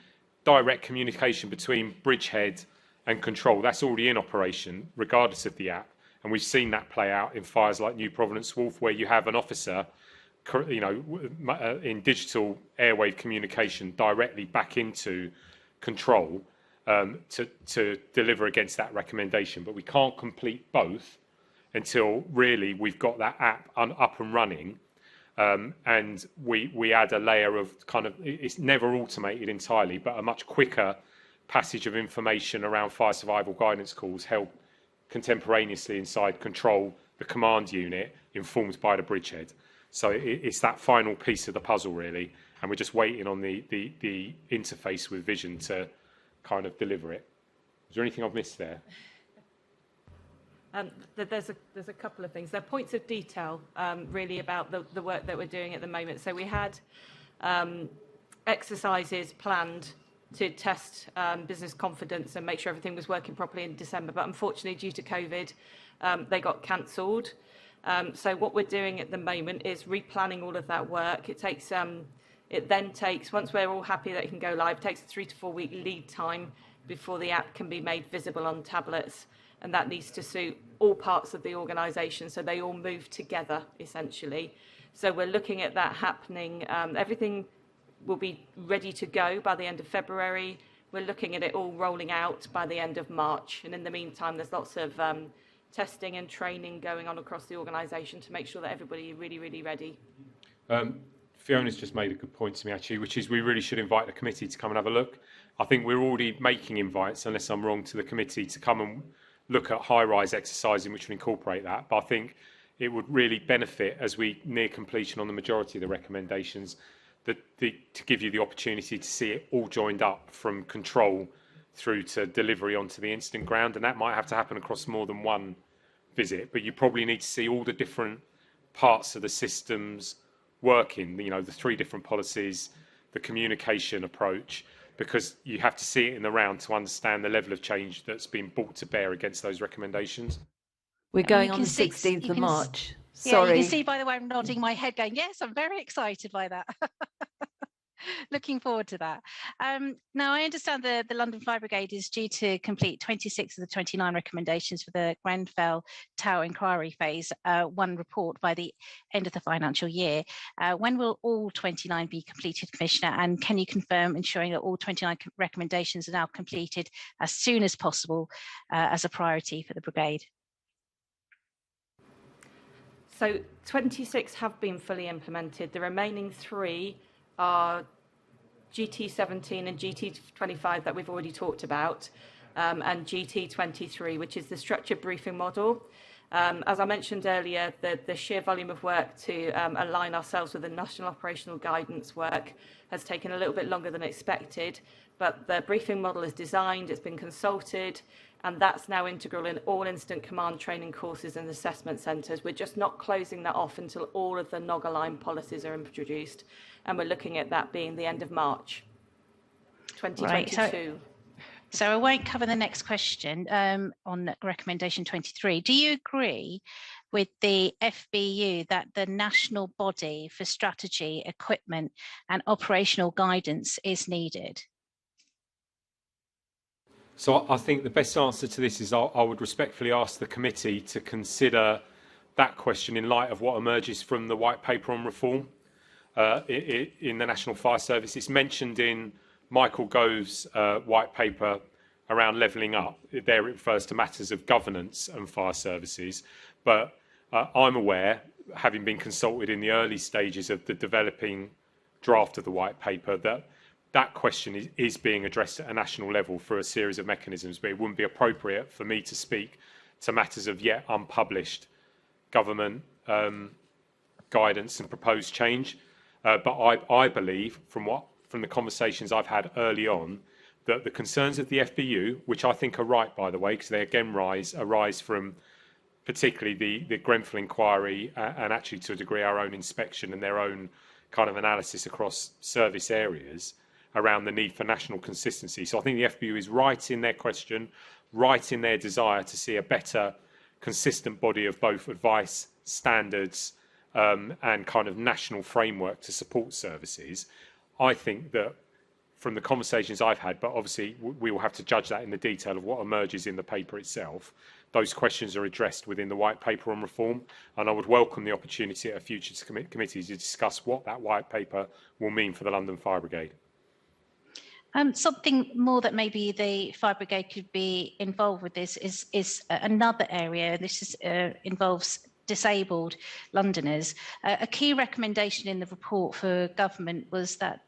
direct communication between Bridgehead and control. That's already in operation, regardless of the app. And we've seen that play out in fires like New Providence Wharf, where you have an officer, in digital airwave communication directly back into control to deliver against that recommendation. But we can't complete both until really we've got that app up and running. And we add a layer of it's never automated entirely, but a much quicker passage of information around fire survival guidance calls held contemporaneously inside control, the command unit, informed by the Bridgehead. So it's that final piece of the puzzle, really, and we're just waiting on the interface with Vision to kind of deliver it. Is there anything I've missed there? There's a couple of things. There are points of detail, really, about the work that we're doing at the moment. So we had exercises planned to test business confidence and make sure everything was working properly in December, but unfortunately, due to COVID, they got cancelled. So what we're doing at the moment is replanning all of that work. It then takes, once we're all happy that it can go live, it takes a 3 to 4 week lead time before the app can be made visible on tablets. And that needs to suit all parts of the organisation, so they all move together, essentially. So we're looking at that happening. Everything will be ready to go by the end of February. We're looking at it all rolling out by the end of March. And in the meantime, there's lots of testing and training going on across the organisation to make sure that everybody is really, really ready. Fiona's just made a good point to me, actually, which is we really should invite the committee to come and have a look. I think we're already making invites, unless I'm wrong, to the committee to come and look at high-rise exercise in which we incorporate that. But I think it would really benefit, as we near completion on the majority of the recommendations, to give you the opportunity to see it all joined up from control through to delivery onto the incident ground. And that might have to happen across more than one visit, but you probably need to see all the different parts of the systems working, the 3 different policies, the communication approach, because you have to see it in the round to understand the level of change that's been brought to bear against those recommendations. We're going on the 16th of March. Sorry. Yeah, you can see by the way I'm nodding my head going, yes, I'm very excited by that. Looking forward to that. Now, I understand the London Fire Brigade is due to complete 26 of the 29 recommendations for the Grenfell Tower inquiry phase 1 report by the end of the financial year. When will all 29 be completed, Commissioner? And can you confirm ensuring that all 29 recommendations are now completed as soon as possible as a priority for the Brigade? So 26 have been fully implemented. The remaining 3 are GT17 and GT25 that we've already talked about, and GT23, which is the structured briefing model. As I mentioned earlier, the sheer volume of work to align ourselves with the national operational guidance work has taken a little bit longer than expected, but the briefing model is designed, it's been consulted, and that's now integral in all incident command training courses and assessment centres. We're just not closing that off until all of the NOG-aligned policies are introduced, and we're looking at that being the end of March 2022. Right, so I won't cover the next question on recommendation 23. Do you agree with the FBU that the national body for strategy, equipment and operational guidance is needed? So I think the best answer to this is I would respectfully ask the committee to consider that question in light of what emerges from the white paper on reform in the National Fire Service. It's mentioned in Michael Gove's white paper around levelling up. There it refers to matters of governance and fire services. But I'm aware, having been consulted in the early stages of the developing draft of the white paper, that question is being addressed at a national level through a series of mechanisms, but it wouldn't be appropriate for me to speak to matters of yet unpublished government guidance and proposed change. But I believe, from the conversations I've had early on, that the concerns of the FBU, which I think are right, by the way, because they again arise from particularly the Grenfell inquiry and actually to a degree our own inspection and their own kind of analysis across service areas around the need for national consistency. So I think the FBU is right in their question, right in their desire to see a better consistent body of both advice, standards, and kind of national framework to support services. I think that from the conversations I've had, but obviously we will have to judge that in the detail of what emerges in the paper itself. Those questions are addressed within the white paper on reform, and I would welcome the opportunity at a future committee to discuss what that white paper will mean for the London Fire Brigade. Something more that maybe the Fire Brigade could be involved with this is another area. This is, involves disabled Londoners. A key recommendation in the report for government was that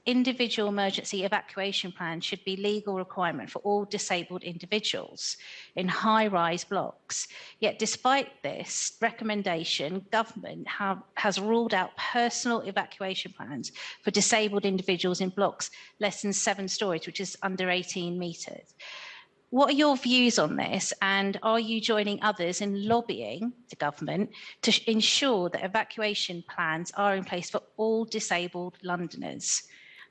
individual emergency evacuation plans should be legal requirement for all disabled individuals in high-rise blocks. Yet despite this recommendation, government has ruled out personal evacuation plans for disabled individuals in blocks less than 7 stories, which is under 18 metres. What are your views on this, and are you joining others in lobbying the government to ensure that evacuation plans are in place for all disabled Londoners,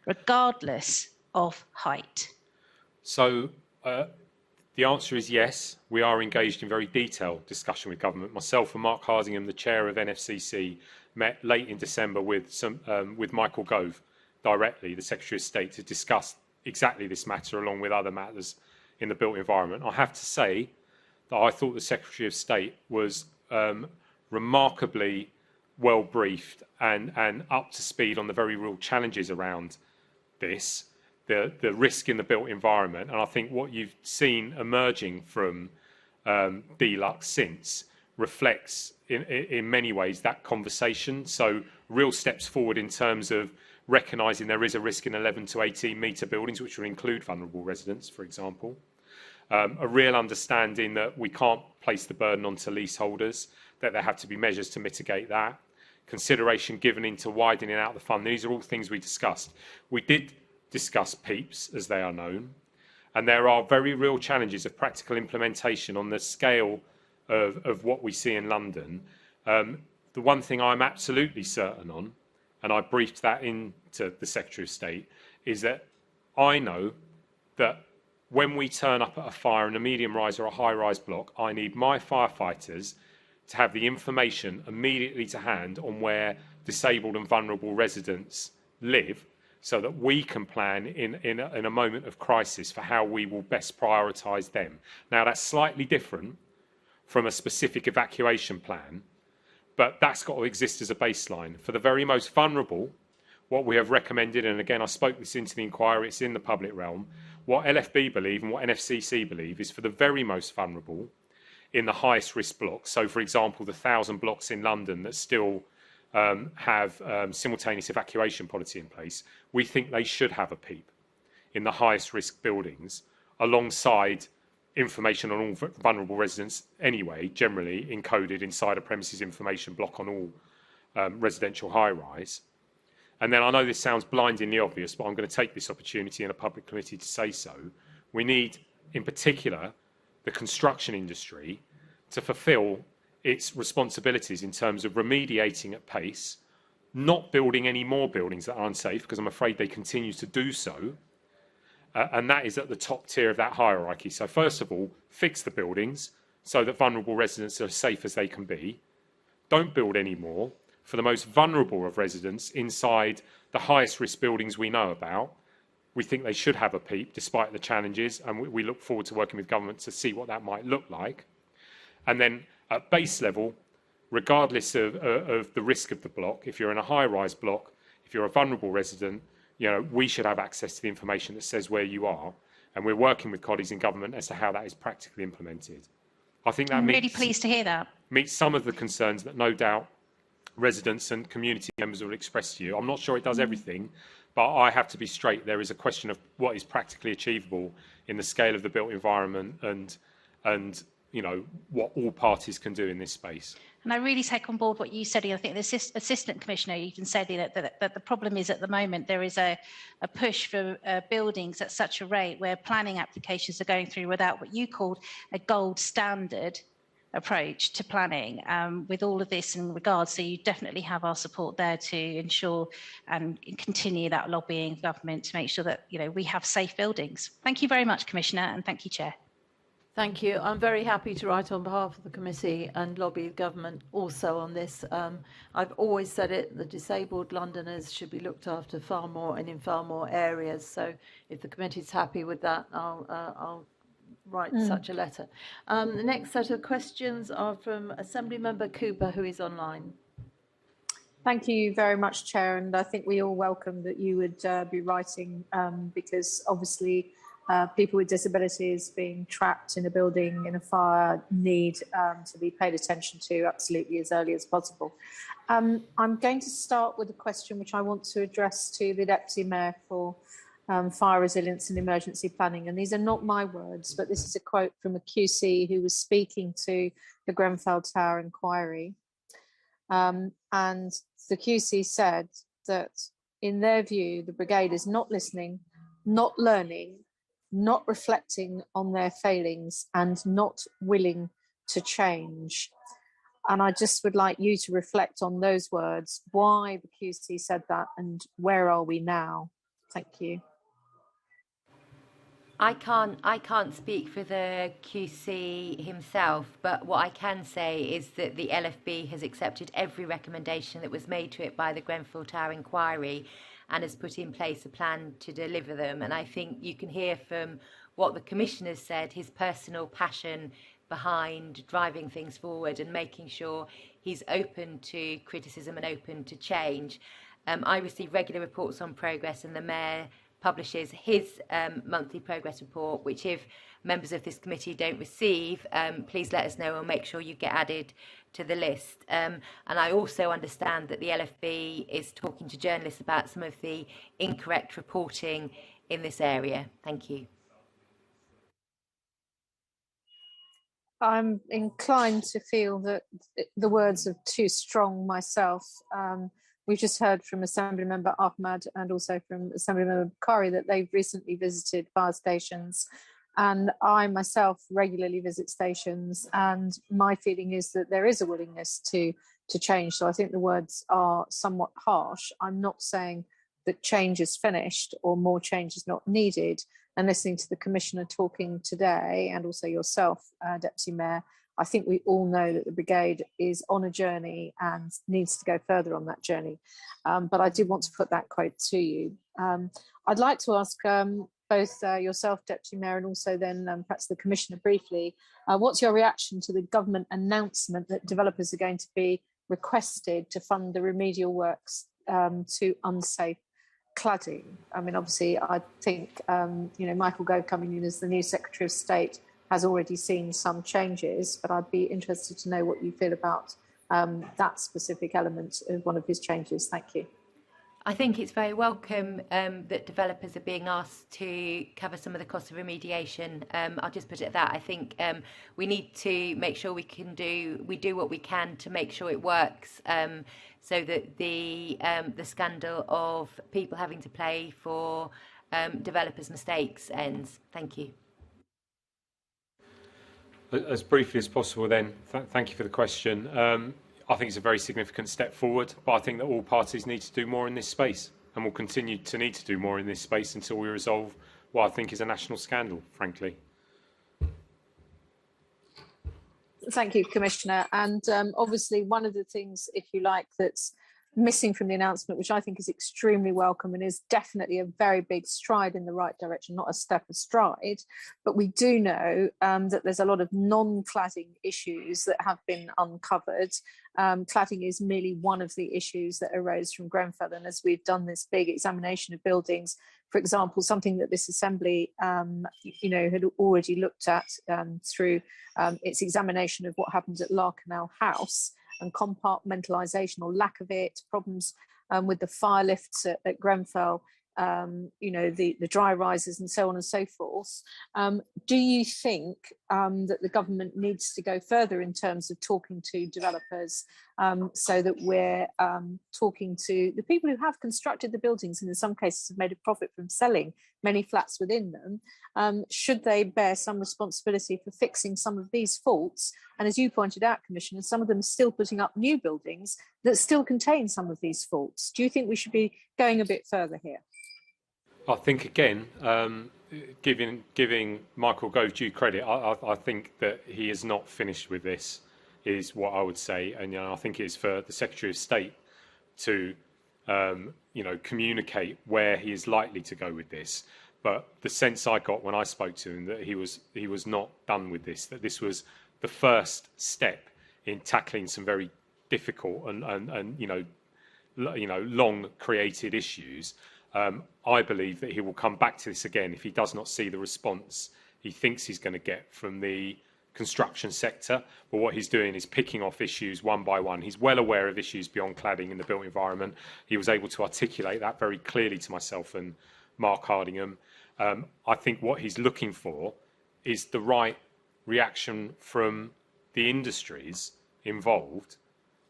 regardless of height? So the answer is yes. We are engaged in very detailed discussion with government. Myself and Mark Hardingham, the chair of NFCC, met late in December with Michael Gove directly, the Secretary of State, to discuss exactly this matter along with other matters in the built environment. I have to say that I thought the Secretary of State was remarkably well briefed and up to speed on the very real challenges around this, the risk in the built environment. And I think what you've seen emerging from Deluxe since reflects in many ways that conversation. So real steps forward in terms of recognising there is a risk in 11 to 18 metre buildings, which will include vulnerable residents, for example. A real understanding that we can't place the burden onto leaseholders, that there have to be measures to mitigate that. Consideration given into widening out the fund. These are all things we discussed. We did discuss PEEPs, as they are known, and there are very real challenges of practical implementation on the scale of what we see in London. The one thing I'm absolutely certain on, and I briefed that into the Secretary of State, is that I know that when we turn up at a fire in a medium rise or a high rise block, I need my firefighters to have the information immediately to hand on where disabled and vulnerable residents live, so that we can plan in a moment of crisis for how we will best prioritise them. Now, that's slightly different from a specific evacuation plan, but that's got to exist as a baseline. For the very most vulnerable, what we have recommended, and again, I spoke this into the inquiry, it's in the public realm, what LFB believe and what NFCC believe is for the very most vulnerable in the highest risk blocks. So, for example, the 1,000 blocks in London that still have simultaneous evacuation policy in place, we think they should have a PEEP in the highest risk buildings, alongside information on all vulnerable residents anyway, generally encoded inside a premises information block on all residential high-rise. And then I know this sounds blindingly obvious, but I'm going to take this opportunity in a public committee to say so. We need, in particular, the construction industry to fulfil its responsibilities in terms of remediating at pace, not building any more buildings that are unsafe, because I'm afraid they continue to do so. And that is at the top tier of that hierarchy. So first of all, fix the buildings so that vulnerable residents are as safe as they can be. Don't build any more. For the most vulnerable of residents inside the highest risk buildings we know about, we think they should have a PEEP despite the challenges, and we look forward to working with government to see what that might look like. And then at base level, regardless of the risk of the block, if you're in a high-rise block, if you're a vulnerable resident, you know, we should have access to the information that says where you are, and we're working with colleagues in government as to how that is practically implemented. I think that I'm really pleased to hear that. Meets some of the concerns that no doubt residents and community members will express to you. I'm not sure it does everything, but I have to be straight. There is a question of what is practically achievable in the scale of the built environment and you know, what all parties can do in this space. And I really take on board what you said. I think the Assistant Commissioner even said that the problem is at the moment there is a push for buildings at such a rate where planning applications are going through without what you called a gold standard approach to planning. With all of this in regards, so you definitely have our support there to ensure and continue that lobbying of government to make sure that, you know, we have safe buildings. Thank you very much, Commissioner, and thank you, Chair. Thank you. I'm very happy to write on behalf of the committee and lobby the government also on this. I've always said it, the disabled Londoners should be looked after far more and in far more areas. So if the committee's happy with that, I'll write such a letter. The next set of questions are from Assembly Member Cooper, who is online. Thank you very much, Chair, and I think we all welcome that you would be writing because obviously people with disabilities being trapped in a building in a fire need to be paid attention to absolutely as early as possible. I'm going to start with a question which I want to address to the Deputy Mayor for fire resilience and emergency planning. And these are not my words, but this is a quote from a QC who was speaking to the Grenfell Tower inquiry. And the QC said that in their view, the brigade is not listening, not learning, not reflecting on their failings and not willing to change. And I just would like you to reflect on those words, why the QC said that and where are we now? Thank you. I can't speak for the QC himself, but what I can say is that the LFB has accepted every recommendation that was made to it by the Grenfell Tower inquiry and has put in place a plan to deliver them. And I think you can hear from what the Commissioner said, his personal passion behind driving things forward and making sure he's open to criticism and open to change. I receive regular reports on progress, and the Mayor publishes his monthly progress report, which if members of this committee don't receive, please let us know and make sure you get added to the list. And I also understand that the LFB is talking to journalists about some of the incorrect reporting in this area. Thank you. I'm inclined to feel that the words are too strong myself. We've just heard from Assembly Member Ahmad and also from Assembly Member Bukhari that they've recently visited fire stations, and I myself regularly visit stations, and my feeling is that there is a willingness to change. So I think the words are somewhat harsh. I'm not saying that change is finished or more change is not needed. And listening to the Commissioner talking today and also yourself, Deputy Mayor, I think we all know that the brigade is on a journey and needs to go further on that journey. But I did want to put that quote to you. I'd like to ask both yourself, Deputy Mayor, and also then perhaps the Commissioner briefly, what's your reaction to the government announcement that developers are going to be requested to fund the remedial works to unsafe cladding? I mean, obviously, I think, Michael Gove coming in as the new Secretary of State has already seen some changes, but I'd be interested to know what you feel about that specific element of one of his changes. Thank you. I think it's very welcome that developers are being asked to cover some of the costs of remediation. I'll just put it at that. I think we need to make sure we do what we can to make sure it works, so that the scandal of people having to pay for developers' mistakes ends. Thank you. As briefly as possible then, thank you for the question. I think it's a very significant step forward, but I think that all parties need to do more in this space and will continue to need to do more in this space until we resolve what I think is a national scandal, frankly. Thank you, Commissioner. And obviously one of the things, if you like, that's missing from the announcement, which I think is extremely welcome and is definitely a very big stride in the right direction, not a step astride, but we do know that there's a lot of non-cladding issues that have been uncovered. Cladding is merely one of the issues that arose from Grenfell, and as we've done this big examination of buildings, for example, something that this Assembly had already looked at through its examination of what happened at Larkanel House, and compartmentalisation or lack of it, problems with the fire lifts at Grenfell, the dry risers and so on and so forth. Do you think that the government needs to go further in terms of talking to developers so that we're talking to the people who have constructed the buildings and in some cases have made a profit from selling many flats within them? Should they bear some responsibility for fixing some of these faults? And as you pointed out, Commissioner, some of them are still putting up new buildings that still contain some of these faults. Do you think we should be going a bit further here? I think, again, giving Michael Gove due credit, I think that he is not finished with this, is what I would say. And I think it's for the Secretary of State to communicate where he is likely to go with this. But the sense I got when I spoke to him that he was not done with this, that this was the first step in tackling some very difficult and long created issues. I believe that he will come back to this again if he does not see the response he thinks he's going to get from the construction sector. But what he's doing is picking off issues one by one. He's well aware of issues beyond cladding in the built environment. He was able to articulate that very clearly to myself and Mark Hardingham. I think what he's looking for is the right reaction from the industries involved,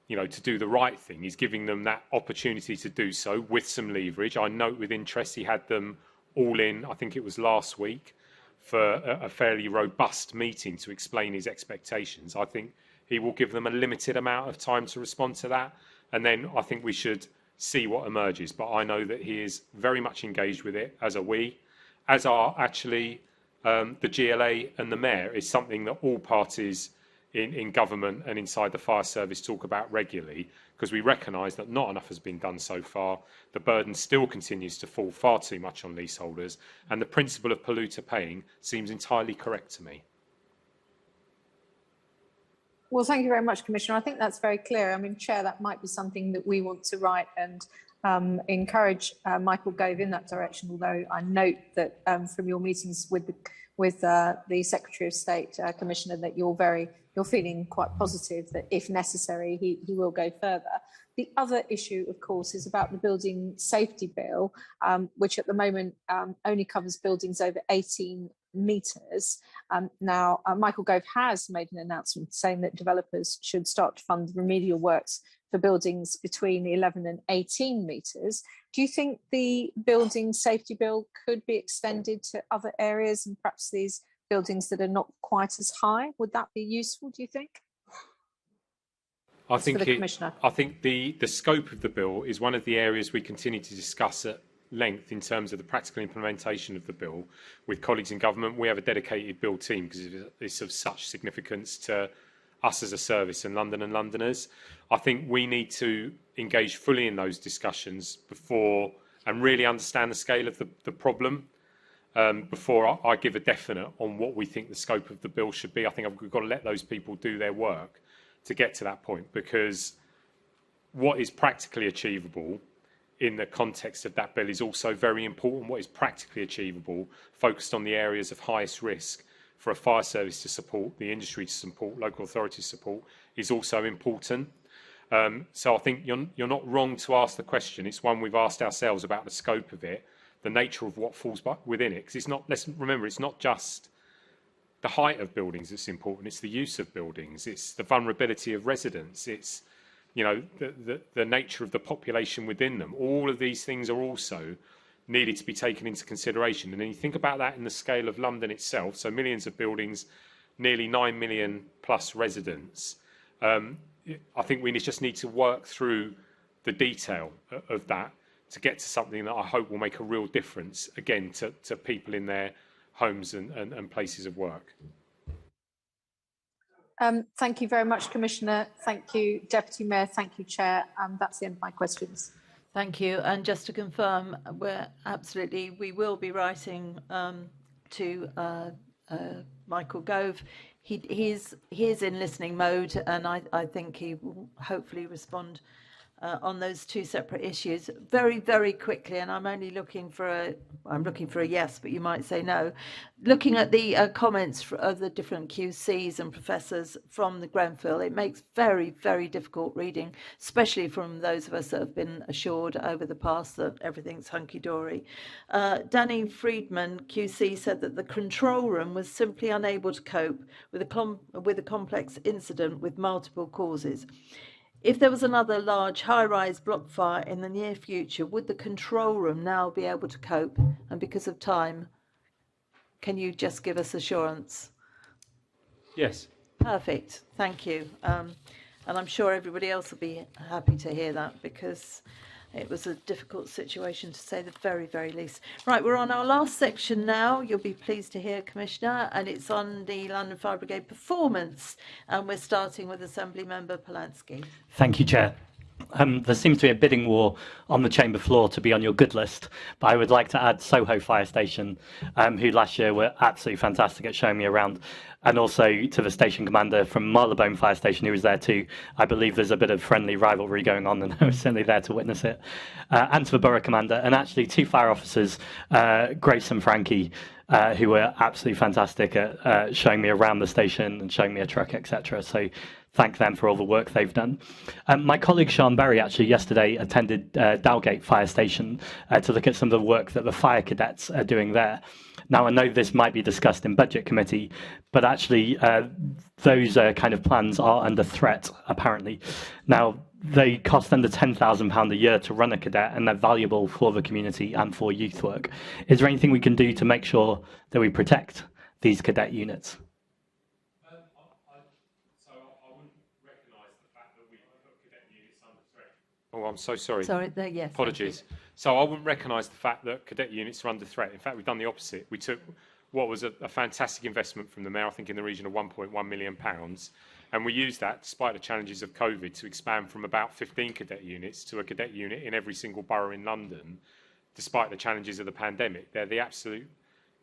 to do the right thing. He's giving them that opportunity to do so with some leverage. I note with interest he had them all in, I think it was last week, for a fairly robust meeting to explain his expectations. I think he will give them a limited amount of time to respond to that, and then I think we should see what emerges. But I know that he is very much engaged with it, as are we, as are actually the GLA and the Mayor. Is something that all parties in government and inside the fire service talk about regularly, because we recognise that not enough has been done so far. The burden still continues to fall far too much on leaseholders, and the principle of polluter paying seems entirely correct to me. Well, thank you very much, Commissioner. I think that's very clear. I mean, Chair, that might be something that we want to write and encourage Michael Gove in that direction, although I note that from your meetings with the Secretary of State, Commissioner, that you're feeling quite positive that if necessary, he will go further. The other issue, of course, is about the Building Safety Bill, which at the moment only covers buildings over 18 metres. Now, Michael Gove has made an announcement saying that developers should start to fund remedial works for buildings between 11 and 18 metres. Do you think the Building Safety Bill could be extended to other areas and perhaps these buildings that are not quite as high? Would that be useful, do you think? I think the scope of the bill is one of the areas we continue to discuss at length in terms of the practical implementation of the bill with colleagues in government. We have a dedicated bill team because it's of such significance to us as a service and London and Londoners. I think we need to engage fully in those discussions before and really understand the scale of the problem before I give a definite on what we think the scope of the bill should be. I think we've got to let those people do their work to get to that point, because what is practically achievable in the context of that bill is also very important. What is practically achievable, focused on the areas of highest risk for a fire service to support, the industry to support, local authorities support, is also important. So I think you're not wrong to ask the question. It's one we've asked ourselves about the scope of it, the nature of what falls within it. Because it's not, let's remember, it's not just the height of buildings that's important, it's the use of buildings, it's the vulnerability of residents, it's the nature of the population within them. All of these things are also needed to be taken into consideration. And then you think about that in the scale of London itself, so millions of buildings, nearly 9 million plus residents. I think we just need to work through the detail of that to get to something that I hope will make a real difference, again, to people in their homes and places of work. Thank you very much, Commissioner. Thank you, Deputy Mayor. Thank you, Chair. That's the end of my questions. Thank you. And just to confirm, we will be writing to Michael Gove. He is in listening mode, and I think he will hopefully respond on those two separate issues very, very quickly. And I'm only looking for a yes, but you might say no. Looking at the comments of the different QCs and professors from the Grenfell, it makes very, very difficult reading, especially from those of us that have been assured over the past that everything's hunky-dory. Danny Friedman, QC, said that the control room was simply unable to cope with a complex incident with multiple causes. If there was another large high-rise block fire in the near future, would the control room now be able to cope? And because of time, can you just give us assurance? Yes. Perfect. Thank you. And I'm sure everybody else will be happy to hear that, because it was a difficult situation to say the very, very least. Right, we're on our last section now. You'll be pleased to hear, Commissioner, and it's on the London Fire Brigade performance. And we're starting with Assembly Member Polanski. Thank you, Chair. There seems to be a bidding war on the chamber floor to be on your good list, but I would like to add Soho Fire Station, who last year were absolutely fantastic at showing me around, and also to the station commander from Marylebone Fire Station, who was there too. I believe there's a bit of friendly rivalry going on, and I was certainly there to witness it. And to the borough commander, and actually 2 fire officers, Grace and Frankie, who were absolutely fantastic at showing me around the station and showing me a truck, etc. So thank them for all the work they've done. My colleague Sean Berry actually yesterday attended Dowgate Fire Station to look at some of the work that the fire cadets are doing there. Now, I know this might be discussed in Budget Committee, but actually those kind of plans are under threat, apparently. Now, they cost under £10,000 a year to run a cadet, and they're valuable for the community and for youth work. Is there anything we can do to make sure that we protect these cadet units? Oh, I'm so sorry. Sorry, yes. Apologies. So I wouldn't recognise the fact that cadet units are under threat. In fact, we've done the opposite. We took what was a fantastic investment from the Mayor, I think in the region of £1.1 million, and we used that, despite the challenges of COVID, to expand from about 15 cadet units to a cadet unit in every single borough in London, despite the challenges of the pandemic. They're the absolute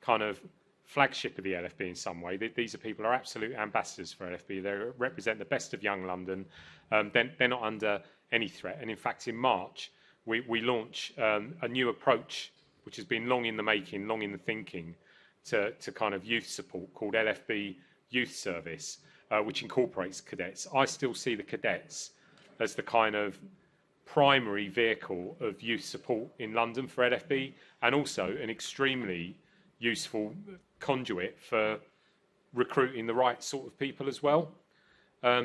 kind of flagship of the LFB in some way. These are people who are absolute ambassadors for LFB. They represent the best of young London. They're not under any threat. And in fact, in March, we launch a new approach, which has been long in the making, long in the thinking, to kind of youth support called LFB Youth Service, which incorporates cadets. I still see the cadets as the kind of primary vehicle of youth support in London for LFB, and also an extremely useful conduit for recruiting the right sort of people as well.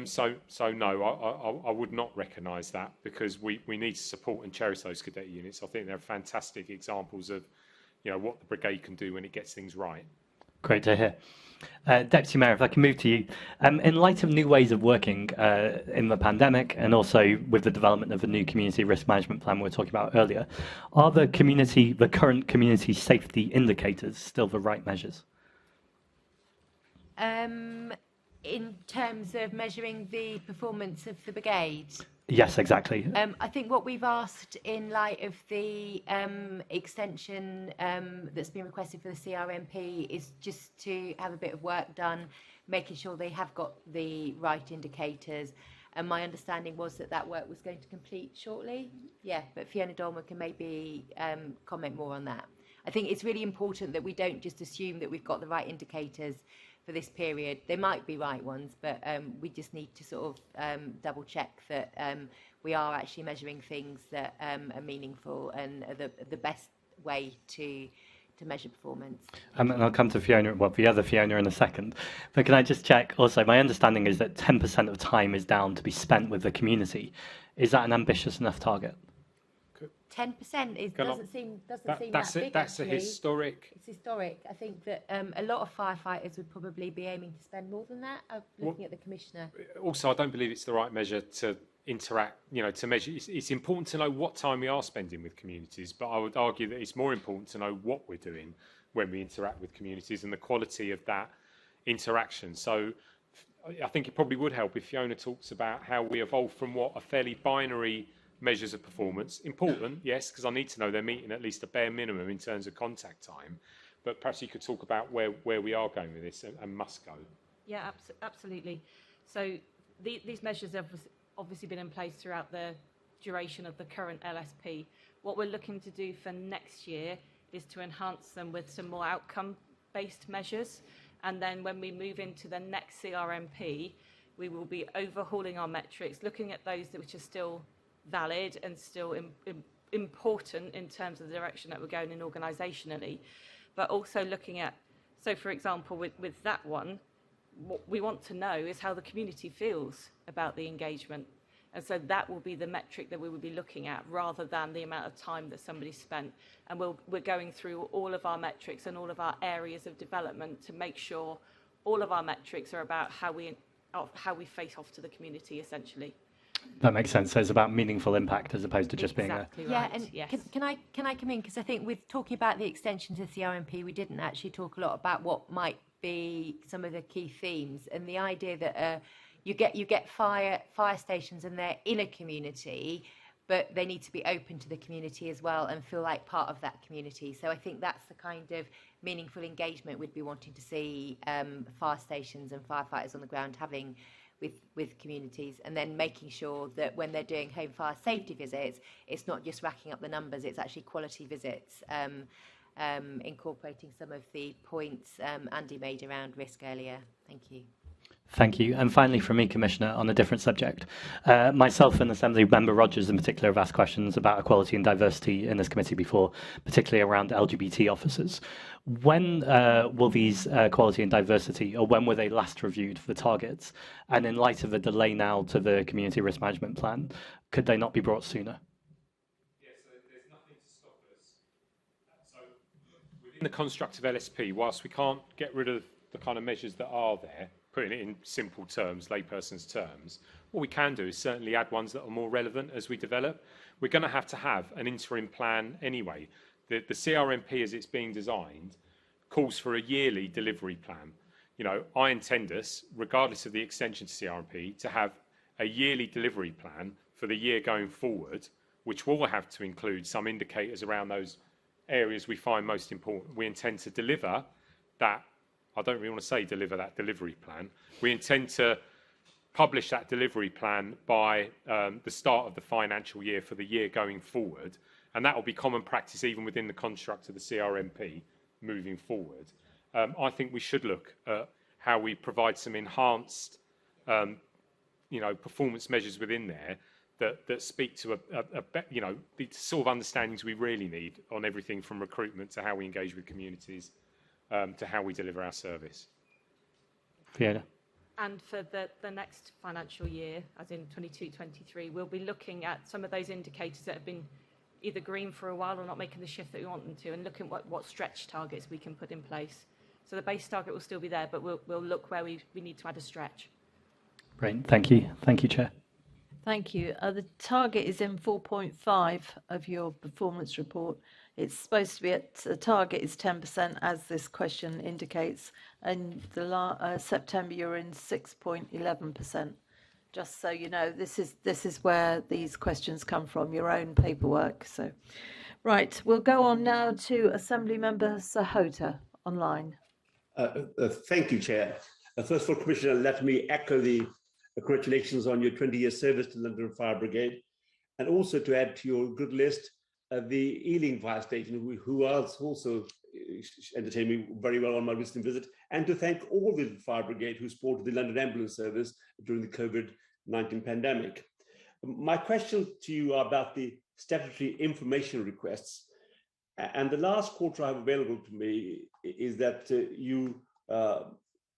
So no, I would not recognise that, because we need to support and cherish those cadet units. I think they're fantastic examples of, you know, what the brigade can do when it gets things right. Great to hear. Deputy Mayor, if I can move to you. In light of new ways of working in the pandemic, and also with the development of the new community risk management plan we were talking about earlier, are the current community safety indicators still the right measures? In terms of measuring the performance of the brigade? Yes, exactly. I think what we've asked in light of the extension that's been requested for the CRMP is just to have a bit of work done, making sure they have got the right indicators. And my understanding was that that work was going to complete shortly. Yeah, but Fiona Dolman can maybe comment more on that. I think it's really important that we don't just assume that we've got the right indicators for this period. They might be right ones, but we just need to sort of double check that we are actually measuring things that are meaningful and are the best way to measure performance. And I'll come to Fiona, well, the other Fiona in a second. But can I just check also, my understanding is that 10% of time is down to be spent with the community. Is that an ambitious enough target? 10% doesn't seem that big. That's actually. a historic. It's historic. I think that a lot of firefighters would probably be aiming to spend more than that. Looking at the Commissioner. Also, I don't believe it's the right measure to interact. You know, to measure. It's important to know what time we are spending with communities, but I would argue that it's more important to know what we're doing when we interact with communities and the quality of that interaction. So, I think it probably would help if Fiona talks about how we evolved from what a fairly binary measures of performance. Important, yes, because I need to know they're meeting at least a bare minimum in terms of contact time. But perhaps you could talk about where we are going with this and must go. Yeah, absolutely. So these measures have obviously been in place throughout the duration of the current LSP. What we're looking to do for next year is to enhance them with some more outcome-based measures. And then when we move into the next CRMP, we will be overhauling our metrics, looking at those which are still valid and still important in terms of the direction that we're going in organisationally, but also looking at, so for example, with that one, what we want to know is how the community feels about the engagement. And so that will be the metric that we will be looking at, rather than the amount of time that somebody spent. And we're going through all of our metrics and all of our areas of development to make sure all of our metrics are about how we face off to the community, essentially. That makes sense. So it's about meaningful impact as opposed to just being a... Exactly Yeah, right. and yes. can I come in? Because I think with talking about the extension to the CRMP, we didn't actually talk a lot about what might be some of the key themes, and the idea that you get fire stations and they're in a community, but they need to be open to the community as well and feel like part of that community. So I think that's the kind of meaningful engagement we'd be wanting to see fire stations and firefighters on the ground having with communities, and then making sure that when they're doing home fire safety visits, it's not just racking up the numbers, it's actually quality visits, incorporating some of the points Andy made around risk earlier. Thank you. Thank you. And finally, from me, Commissioner, on a different subject. Myself and Assembly Member Rogers in particular have asked questions about equality and diversity in this committee before, particularly around LGBT officers. When will these equality and diversity, or when were they last reviewed for the targets? And in light of the delay now to the Community Risk Management Plan, could they not be brought sooner? Yes, there's nothing to stop us. So within the construct of LSP, whilst we can't get rid of the kind of measures that are there, putting it in simple terms, layperson's terms, what we can do is certainly add ones that are more relevant as we develop. We're going to have an interim plan anyway. The CRMP, as it's being designed, calls for a yearly delivery plan. You know, I intend us, regardless of the extension to CRMP, to have a yearly delivery plan for the year going forward, which will have to include some indicators around those areas we find most important. We intend to deliver that. I don't really want to say deliver that delivery plan. We intend to publish that delivery plan by the start of the financial year for the year going forward, and that will be common practice even within the construct of the CRMP moving forward. I think we should look at how we provide some enhanced performance measures within there that speak to the sort of understandings we really need on everything from recruitment to how we engage with communities, to how we deliver our service. Fiona. And for the next financial year, as in 22-23, we'll be looking at some of those indicators that have been either green for a while or not making the shift that we want them to, and looking at what stretch targets we can put in place. So the base target will still be there, but we'll look where we need to add a stretch. Great. Thank you. Thank you, Chair. Thank you. The target is in 4.5 of your performance report. It's supposed to be the target is 10%, as this question indicates, and September you're in 6.11%. Just so you know, this is where these questions come from, your own paperwork. So, right, we'll go on now to Assembly Member Sahota online. Thank you, Chair. First of all, Commissioner, let me echo the congratulations on your 20-year service to London Fire Brigade, and also to add to your good list the Ealing Fire Station, who has also entertained me very well on my recent visit, and to thank all the Fire Brigade who supported the London Ambulance Service during the COVID-19 pandemic. My question to you are about the statutory information requests. And the last quarter I have available to me is that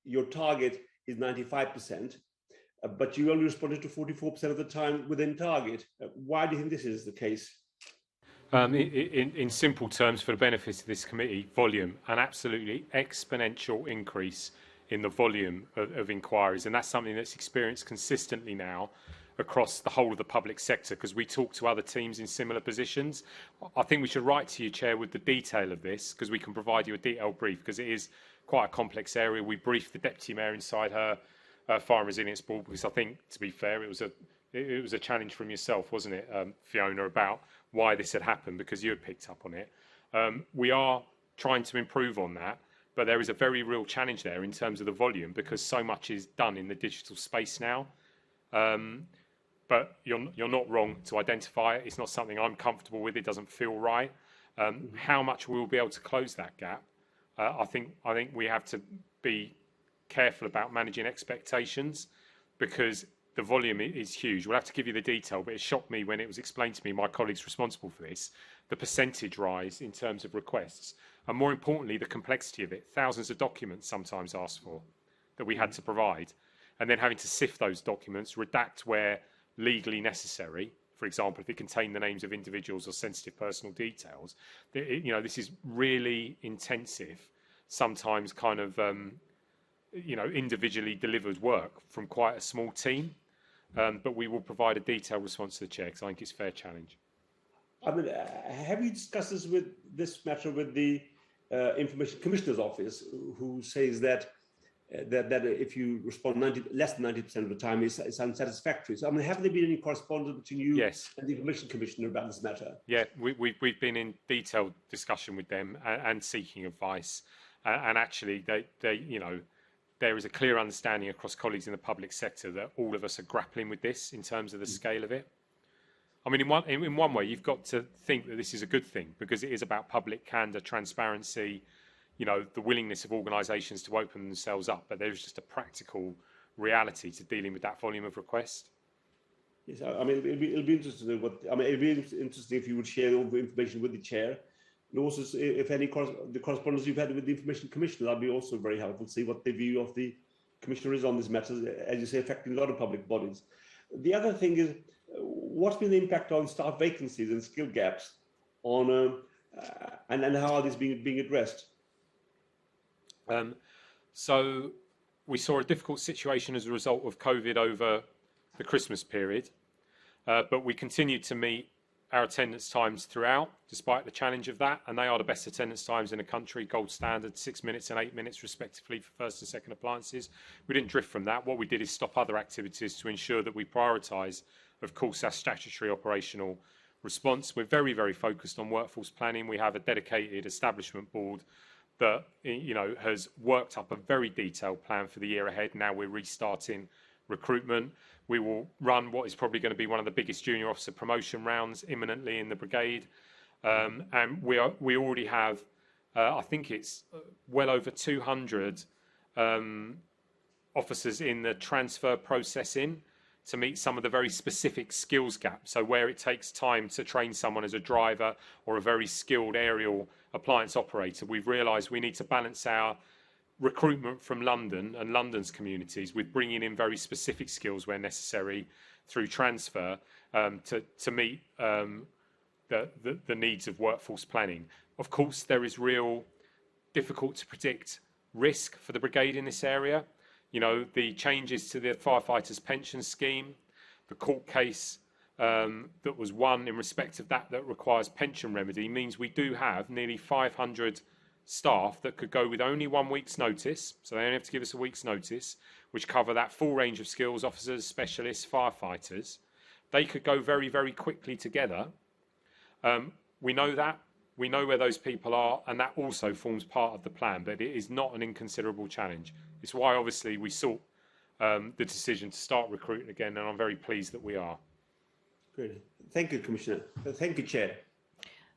your target is 95%, but you only responded to 44% of the time within target. Why do you think this is the case? In simple terms, for the benefit of this committee, volume, an absolutely exponential increase in the volume of inquiries, and that's something that's experienced consistently now across the whole of the public sector, because we talk to other teams in similar positions. I think we should write to you, Chair, with the detail of this, because we can provide you a detailed brief, because it is quite a complex area. We briefed the Deputy Mayor inside her Fire and Resilience Board, because I think, to be fair, it was a challenge from yourself, wasn't it, Fiona, about why this had happened, because you had picked up on it. We are trying to improve on that, but there is a very real challenge there in terms of the volume, because so much is done in the digital space now. But you're not wrong to identify it. It's not something I'm comfortable with. It doesn't feel right. How much we will be able to close that gap, I think we have to be careful about managing expectations, because the volume is huge. We'll have to give you the detail, but it shocked me when it was explained to me, my colleagues responsible for this, the percentage rise in terms of requests, and more importantly, the complexity of it. Thousands of documents sometimes asked for that we had to provide, and then having to sift those documents, redact where legally necessary. For example, if it contained the names of individuals or sensitive personal details, this is really intensive, sometimes kind of individually delivered work from quite a small team. but we will provide a detailed response to the Chair because I think it's a fair challenge. I mean, have you discussed this matter with the Information Commissioner's Office, who says that if you respond less than 90% of the time, it's unsatisfactory? So, I mean, have there been any correspondence between you and the Information Commissioner about this matter? Yeah, we've been in detailed discussion with them and seeking advice, and actually, there is a clear understanding across colleagues in the public sector that all of us are grappling with this in terms of the scale of it. I mean, in one way, you've got to think that this is a good thing because it is about public candour, transparency, the willingness of organisations to open themselves up. But there's just a practical reality to dealing with that volume of requests. Yes, I mean, it'll be interesting. It'd be interesting if you would share all the information with the Chair, and also if any the correspondence you've had with the Information Commissioner, that'd be also very helpful to see what the view of the Commissioner is on this matter, as you say, affecting a lot of public bodies. The other thing is, what's been the impact on staff vacancies and skill gaps on, and how are these being addressed? So we saw a difficult situation as a result of COVID over the Christmas period, but we continued to meet our attendance times throughout, despite the challenge of that, and they are the best attendance times in the country, gold standard, 6 minutes and 8 minutes respectively for first and second appliances. We didn't drift from that. What we did is stop other activities to ensure that we prioritise, of course, our statutory operational response. We're very, very focused on workforce planning. We have a dedicated establishment board that has worked up a very detailed plan for the year ahead. Now we're restarting recruitment. We will run what is probably going to be one of the biggest junior officer promotion rounds imminently in the brigade, and we already have, I think it's well over 200 officers in the transfer processing to meet some of the very specific skills gaps. So where it takes time to train someone as a driver or a very skilled aerial appliance operator, we've realised we need to balance our recruitment from London and London's communities with bringing in very specific skills where necessary through transfer to meet the needs of workforce planning. Of course, there is real difficult to predict risk for the brigade in this area. The changes to the firefighters' pension scheme, the court case that was won in respect of that requires pension remedy means we do have nearly 500 staff that could go with only 1 week's notice, so they only have to give us a week's notice, which cover that full range of skills, officers, specialists, firefighters. They could go very, very quickly together. We know that. We know where those people are, and that also forms part of the plan, but it is not an inconsiderable challenge. It's why, obviously, we sought the decision to start recruiting again, and I'm very pleased that we are. Good. Thank you, Commissioner. Thank you, Chair.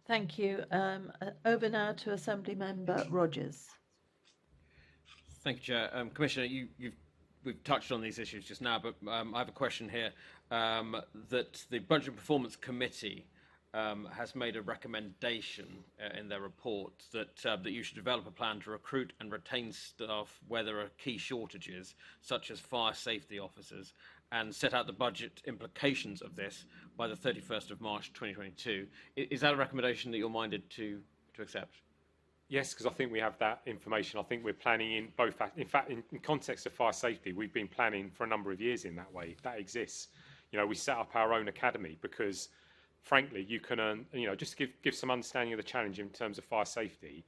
Thank you. Over now to Assembly Member Rogers. Thank you, Chair. Commissioner, we've touched on these issues just now, but I have a question here that the Budget and Performance Committee has made a recommendation in their report that you should develop a plan to recruit and retain staff where there are key shortages, such as fire safety officers, and set out the budget implications of this by the 31st of March 2022. Is that a recommendation that you're minded to accept? Yes, because I think we have that information. I think we're planning in both that. In fact, in context of fire safety, we've been planning for a number of years in that way. That exists. We set up our own academy because, frankly, you can earn, just to give some understanding of the challenge in terms of fire safety,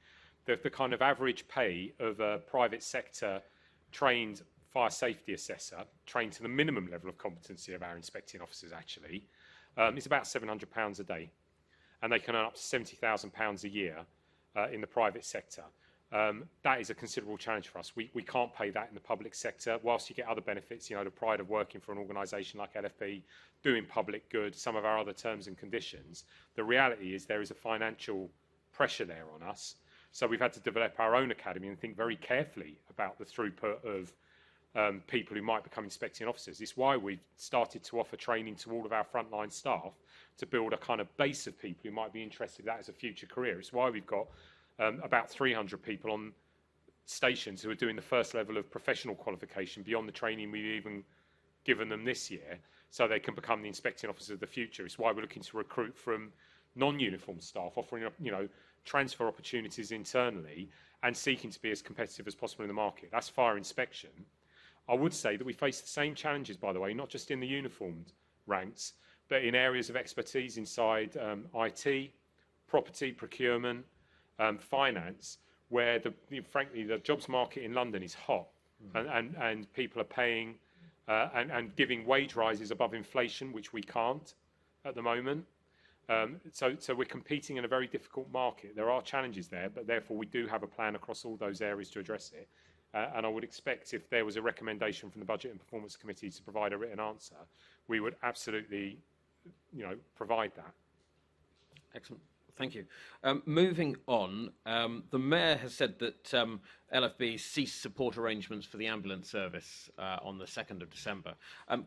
the kind of average pay of a private sector trained fire safety assessor, trained to the minimum level of competency of our inspecting officers actually, is about £700 a day. And they can earn up to £70,000 a year in the private sector. That is a considerable challenge for us. We can't pay that in the public sector. Whilst you get other benefits, the pride of working for an organisation like LFB, doing public good, some of our other terms and conditions, the reality is there is a financial pressure there on us. So we've had to develop our own academy and think very carefully about the throughput of people who might become inspecting officers. It's why we've started to offer training to all of our frontline staff to build a kind of base of people who might be interested in that as a future career. It's why we've got about 300 people on stations who are doing the first level of professional qualification beyond the training we've even given them this year, so they can become the inspecting officers of the future. It's why we're looking to recruit from non-uniformed staff, offering transfer opportunities internally and seeking to be as competitive as possible in the market. That's fire inspection. I would say that we face the same challenges, by the way, not just in the uniformed ranks, but in areas of expertise inside IT, property, procurement, finance, where frankly the jobs market in London is hot, and people are paying and giving wage rises above inflation, which we can't at the moment. So we're competing in a very difficult market. There are challenges there, but therefore we do have a plan across all those areas to address it. And I would expect if there was a recommendation from the Budget and Performance Committee to provide a written answer, we would absolutely, provide that. Excellent. Thank you. Moving on, the Mayor has said that LFB ceased support arrangements for the ambulance service on the 2nd of December.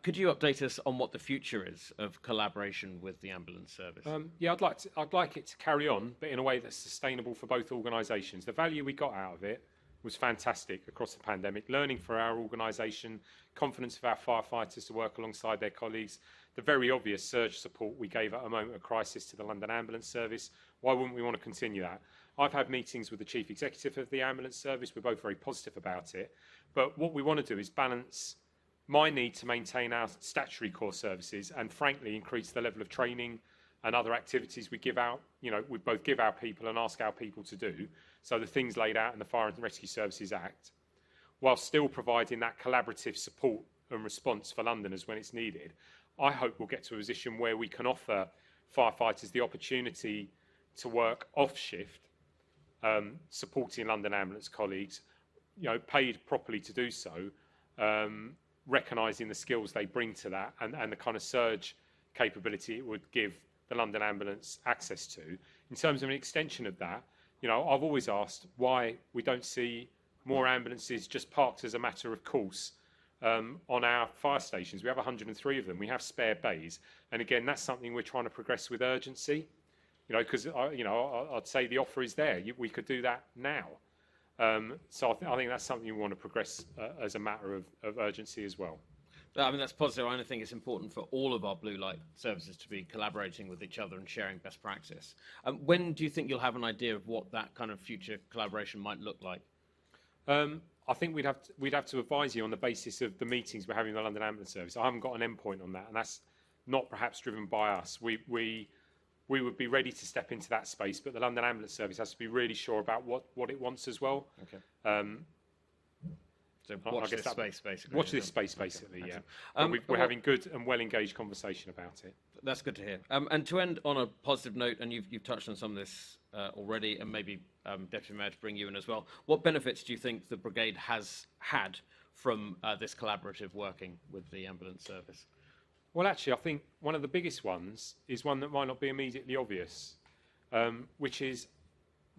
Could you update us on what the future is of collaboration with the ambulance service? Yeah, I'd like it to carry on, but in a way that's sustainable for both organisations. The value we got out of it was fantastic across the pandemic. Learning for our organisation, confidence of our firefighters to work alongside their colleagues, the very obvious surge support we gave at a moment of crisis to the London Ambulance Service. Why wouldn't we want to continue that? I've had meetings with the Chief Executive of the Ambulance Service. We're both very positive about it. But what we want to do is balance my need to maintain our statutory core services and, frankly, increase the level of training and other activities we give out, we both give our people and ask our people to do. So the things laid out in the Fire and Rescue Services Act, while still providing that collaborative support and response for Londoners when it's needed. I hope we'll get to a position where we can offer firefighters the opportunity to work off shift, supporting London Ambulance colleagues, paid properly to do so, recognising the skills they bring to that and the kind of surge capability it would give the London Ambulance access to. In terms of an extension of that, I've always asked why we don't see more ambulances just parked as a matter of course on our fire stations. We have 103 of them. We have spare bays. And again, that's something we're trying to progress with urgency, because, I'd say the offer is there. We could do that now. So I think that's something we want to progress as a matter of urgency as well. I mean, that's positive. I think it's important for all of our blue light services to be collaborating with each other and sharing best practice. When do you think you'll have an idea of what that kind of future collaboration might look like? I think we'd have to advise you on the basis of the meetings we're having with the London Ambulance Service. I haven't got an endpoint on that, and that's not perhaps driven by us. We would be ready to step into that space, but the London Ambulance Service has to be really sure about what it wants as well. Okay. So watch this space, basically. Watch this space, basically, okay. Yeah. We're having good and well-engaged conversation about it. That's good to hear. And to end on a positive note, and you've touched on some of this already, and maybe Deputy Mayor to bring you in as well, what benefits do you think the Brigade has had from this collaborative working with the ambulance service? Well, actually, I think one of the biggest ones is one that might not be immediately obvious, which is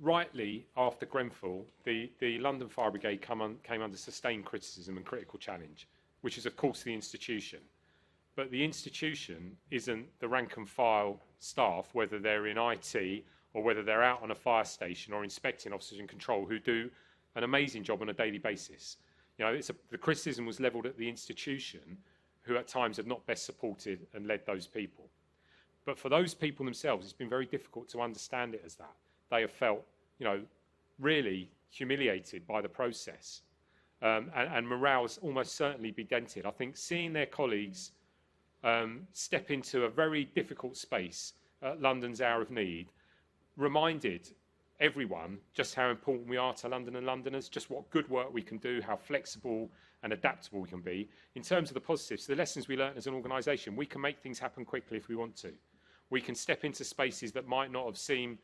rightly after Grenfell, the London Fire Brigade came under sustained criticism and critical challenge, which is, of course, the institution. But the institution isn't the rank and file staff, whether they're in IT or whether they're out on a fire station or inspecting officers in control, who do an amazing job on a daily basis. The criticism was levelled at the institution, who at times have not best supported and led those people. But for those people themselves, it's been very difficult to understand it as that. They have felt, really humiliated by the process, and morale's almost certainly be dented. I think seeing their colleagues step into a very difficult space at London's hour of need reminded everyone just how important we are to London and Londoners, just what good work we can do, how flexible and adaptable we can be. In terms of the positives, the lessons we learned as an organisation, we can make things happen quickly if we want to. We can step into spaces that might not have seemed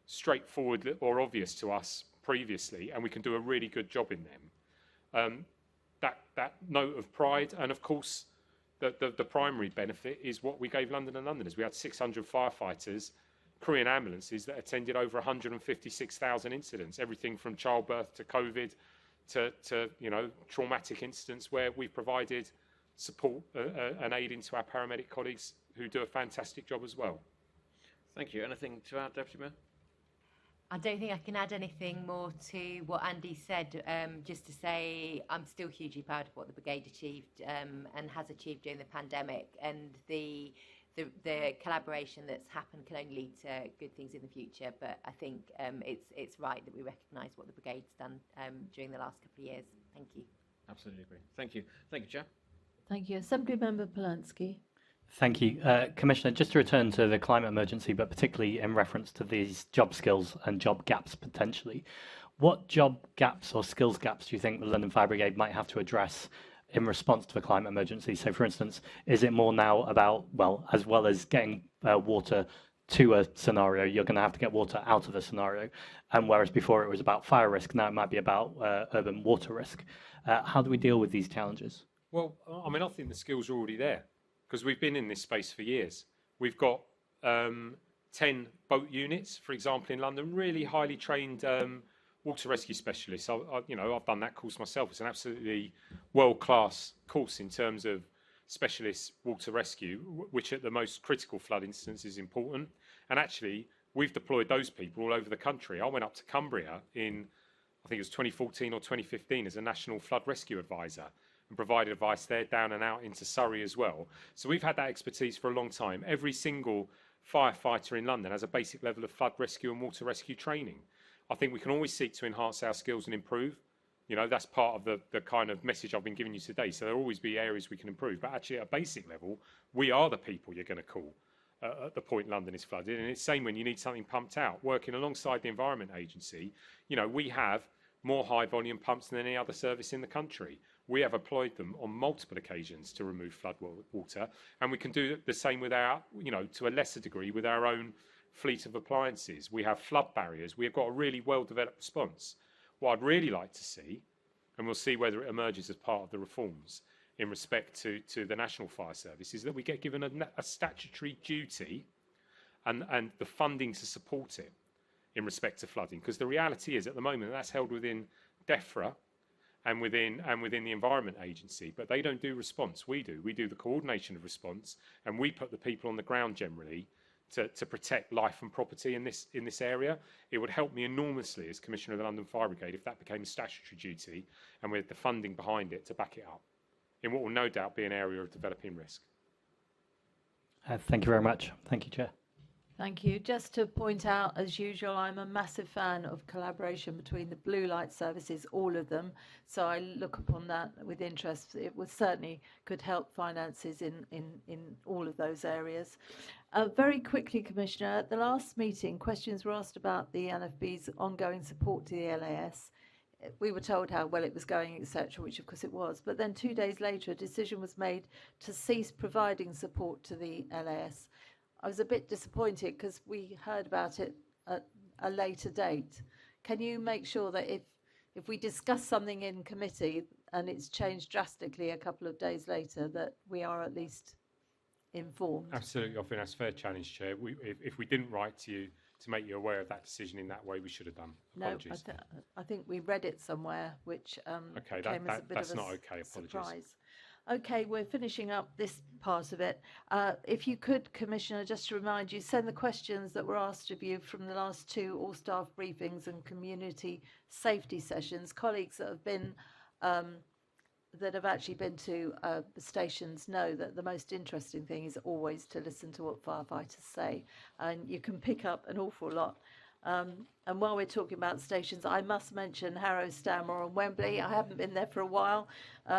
straightforward or obvious to us previously, and we can do a really good job in them. That note of pride, and of course, the primary benefit is what we gave London and Londoners. We had 600 firefighters, Korean ambulances that attended over 156,000 incidents, everything from childbirth to COVID to traumatic incidents, where we provided support and aid into our paramedic colleagues who do a fantastic job as well. Thank you. Anything to add, Deputy Mayor? I don't think I can add anything more to what Andy said, just to say I'm still hugely proud of what the Brigade achieved and has achieved during the pandemic, and the collaboration that's happened can only lead to good things in the future. But I think it's right that we recognise what the Brigade's done during the last couple of years. Thank you. Absolutely agree. Thank you. Thank you, Chair. Thank you. Assembly Member Polanski. Thank you. Commissioner, just to return to the climate emergency, but particularly in reference to these job skills and job gaps potentially, what job gaps or skills gaps do you think the London Fire Brigade might have to address in response to the climate emergency? So, for instance, is it more now about, as well as getting water to a scenario, you're going to have to get water out of a scenario, and whereas before it was about fire risk, now it might be about urban water risk. How do we deal with these challenges? Well, I mean, I think the skills are already there because we've been in this space for years. We've got 10 boat units, for example, in London, really highly trained water rescue specialists. I've done that course myself. It's an absolutely world-class course in terms of specialist water rescue, which at the most critical flood instance is important. And actually, we've deployed those people all over the country. I went up to Cumbria in, I think it was 2014 or 2015 as a national flood rescue advisor and provided advice there down and out into Surrey as well. So we've had that expertise for a long time. Every single firefighter in London has a basic level of flood rescue and water rescue training. I think we can always seek to enhance our skills and improve. That's part of the kind of message I've been giving you today. So there'll always be areas we can improve. But actually, at a basic level, we are the people you're going to call at the point London is flooded. And it's the same when you need something pumped out. Working alongside the Environment Agency, we have more high-volume pumps than any other service in the country. We have employed them on multiple occasions to remove flood water. And we can do the same with our, to a lesser degree, with our own fleet of appliances. We have flood barriers. We have got a really well-developed response. What I'd really like to see, and we'll see whether it emerges as part of the reforms in respect to the National Fire Service, is that we get given a statutory duty and the funding to support it in respect to flooding. Because the reality is, at the moment, that's held within DEFRA and within the Environment Agency, but they don't do response. We do. We do the coordination of response, and we put the people on the ground generally to protect life and property in this area. It would help me enormously as Commissioner of the London Fire Brigade if that became a statutory duty and with the funding behind it to back it up in what will no doubt be an area of developing risk. Thank you very much. Thank you, Chair. Thank you. Just to point out, as usual, I'm a massive fan of collaboration between the blue light services, all of them. So I look upon that with interest. It certainly could help finances in all of those areas. Very quickly, Commissioner, at the last meeting, questions were asked about the LFB's ongoing support to the LAS. We were told how well it was going, etc., which of course it was. But then 2 days later, a decision was made to cease providing support to the LAS. I was a bit disappointed because we heard about it at a later date. Can you make sure that if we discuss something in committee and it's changed drastically a couple of days later, that we are at least informed? Absolutely. I think that's a fair challenge, Chair. If we didn't write to you to make you aware of that decision in that way, we should have done. Apologies. No, I think we read it somewhere, which came as a bit of a surprise. Okay, we're finishing up this part of it. If you could, Commissioner, just to remind you, send the questions that were asked of you from the last two all-staff briefings and community safety sessions. Colleagues that have been, that have actually been to the stations know that the most interesting thing is always to listen to what firefighters say, and you can pick up an awful lot. And while we're talking about stations, I must mention Harrow, Stanmore and Wembley. I haven't been there for a while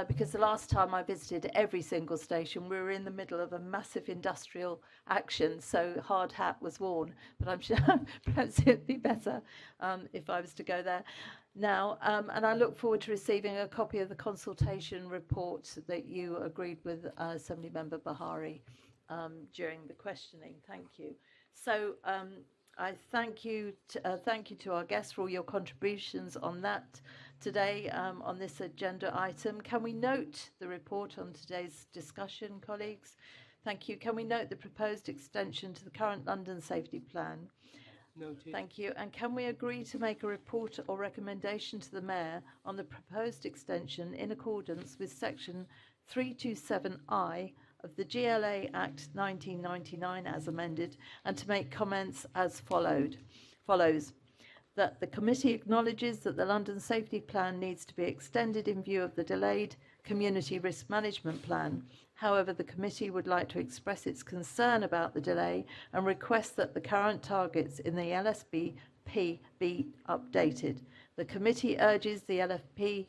because the last time I visited every single station, we were in the middle of a massive industrial action, so hard hat was worn. But I'm sure perhaps it'd be better if I was to go there now. And I look forward to receiving a copy of the consultation report that you agreed with Assembly Member Bahari during the questioning. Thank you. So I thank you to our guests for all your contributions on that today on this agenda item. Can we note the report on today's discussion, colleagues? Thank you. Can we note the proposed extension to the current London Safety Plan? Noted. Thank you. And can we agree to make a report or recommendation to the Mayor on the proposed extension in accordance with Section 327I of the GLA Act 1999 as amended, and to make comments as follows. That the committee acknowledges that the London Safety Plan needs to be extended in view of the delayed Community Risk Management Plan. However, the committee would like to express its concern about the delay and request that the current targets in the LSB be updated. The committee urges the LFB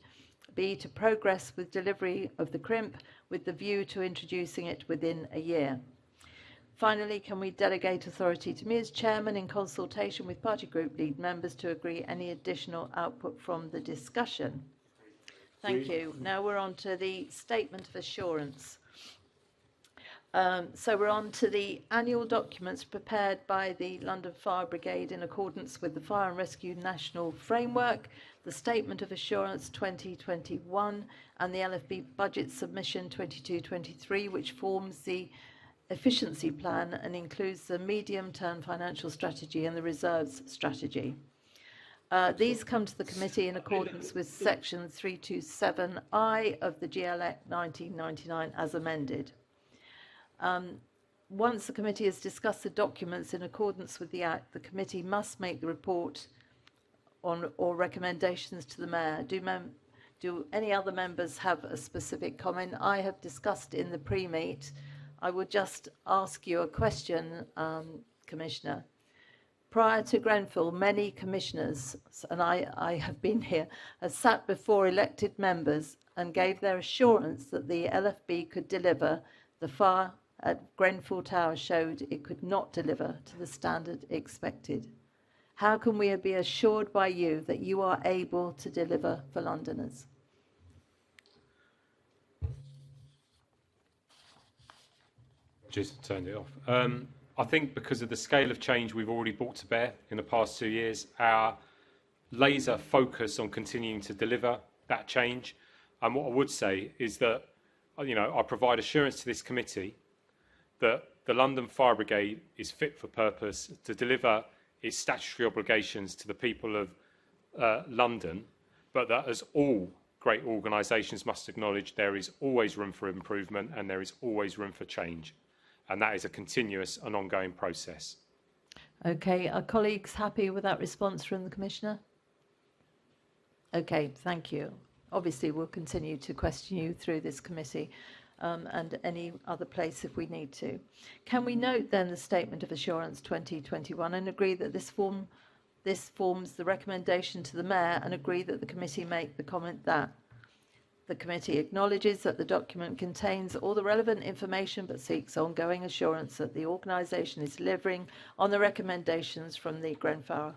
B, to progress with delivery of the CRMP with the view to introducing it within a year. Finally, can we delegate authority to me as chairman in consultation with party group lead members to agree any additional output from the discussion? Thank you. Now we're on to the statement of assurance. So we're on to the annual documents prepared by the London Fire Brigade in accordance with the Fire and Rescue National Framework, the Statement of Assurance 2021 and the LFB Budget Submission 22-23, which forms the efficiency plan and includes the medium-term financial strategy and the reserves strategy. These come to the committee in accordance with section 327I of the GL Act 1999 as amended. Once the committee has discussed the documents in accordance with the Act, the committee must make the report on or recommendations to the Mayor. Do any other members have a specific comment? I have discussed in the pre-meet. I would just ask you a question, Commissioner. Prior to Grenfell, many commissioners, and I have been here, have sat before elected members and gave their assurance that the LFB could deliver. The fire at Grenfell Tower showed it could not deliver to the standard expected. How can we be assured by you that you are able to deliver for Londoners? Just turned it off. I think because of the scale of change we've already brought to bear in the past 2 years, our laser focus on continuing to deliver that change. And what I would say is that, I provide assurance to this committee that the London Fire Brigade is fit for purpose to deliver its statutory obligations to the people of London, but that as all great organisations must acknowledge, there is always room for improvement and there is always room for change. And that is a continuous and ongoing process. Okay, are colleagues happy with that response from the Commissioner? Okay, thank you. Obviously, we'll continue to question you through this committee and any other place if we need to. Can we note then the Statement of Assurance 2021 and agree that this forms the recommendation to the Mayor and agree that the committee make the comment that the committee acknowledges that the document contains all the relevant information but seeks ongoing assurance that the organisation is delivering on the recommendations from the Grenfell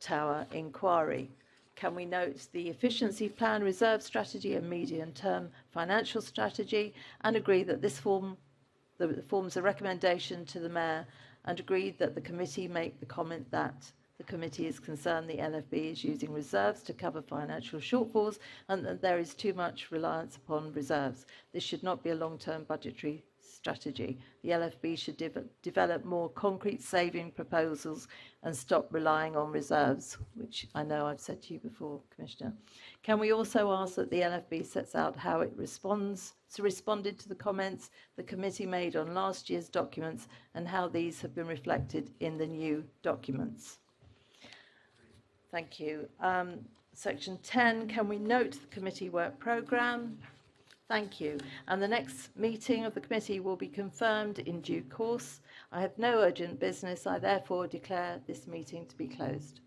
Tower inquiry? Can we note the efficiency plan, reserve strategy and medium-term financial strategy and agree that this forms a recommendation to the Mayor and agree that the committee make the comment that the committee is concerned the LFB is using reserves to cover financial shortfalls and that there is too much reliance upon reserves. This should not be a long-term budgetary strategy. The LFB should develop more concrete saving proposals and stop relying on reserves, which I know I've said to you before, Commissioner. Can we also ask that the LFB sets out how it responded to the comments the committee made on last year's documents and how these have been reflected in the new documents? Thank you. Section 10, can we note the committee work programme? Thank you. And the next meeting of the committee will be confirmed in due course. I have no urgent business. I therefore declare this meeting to be closed.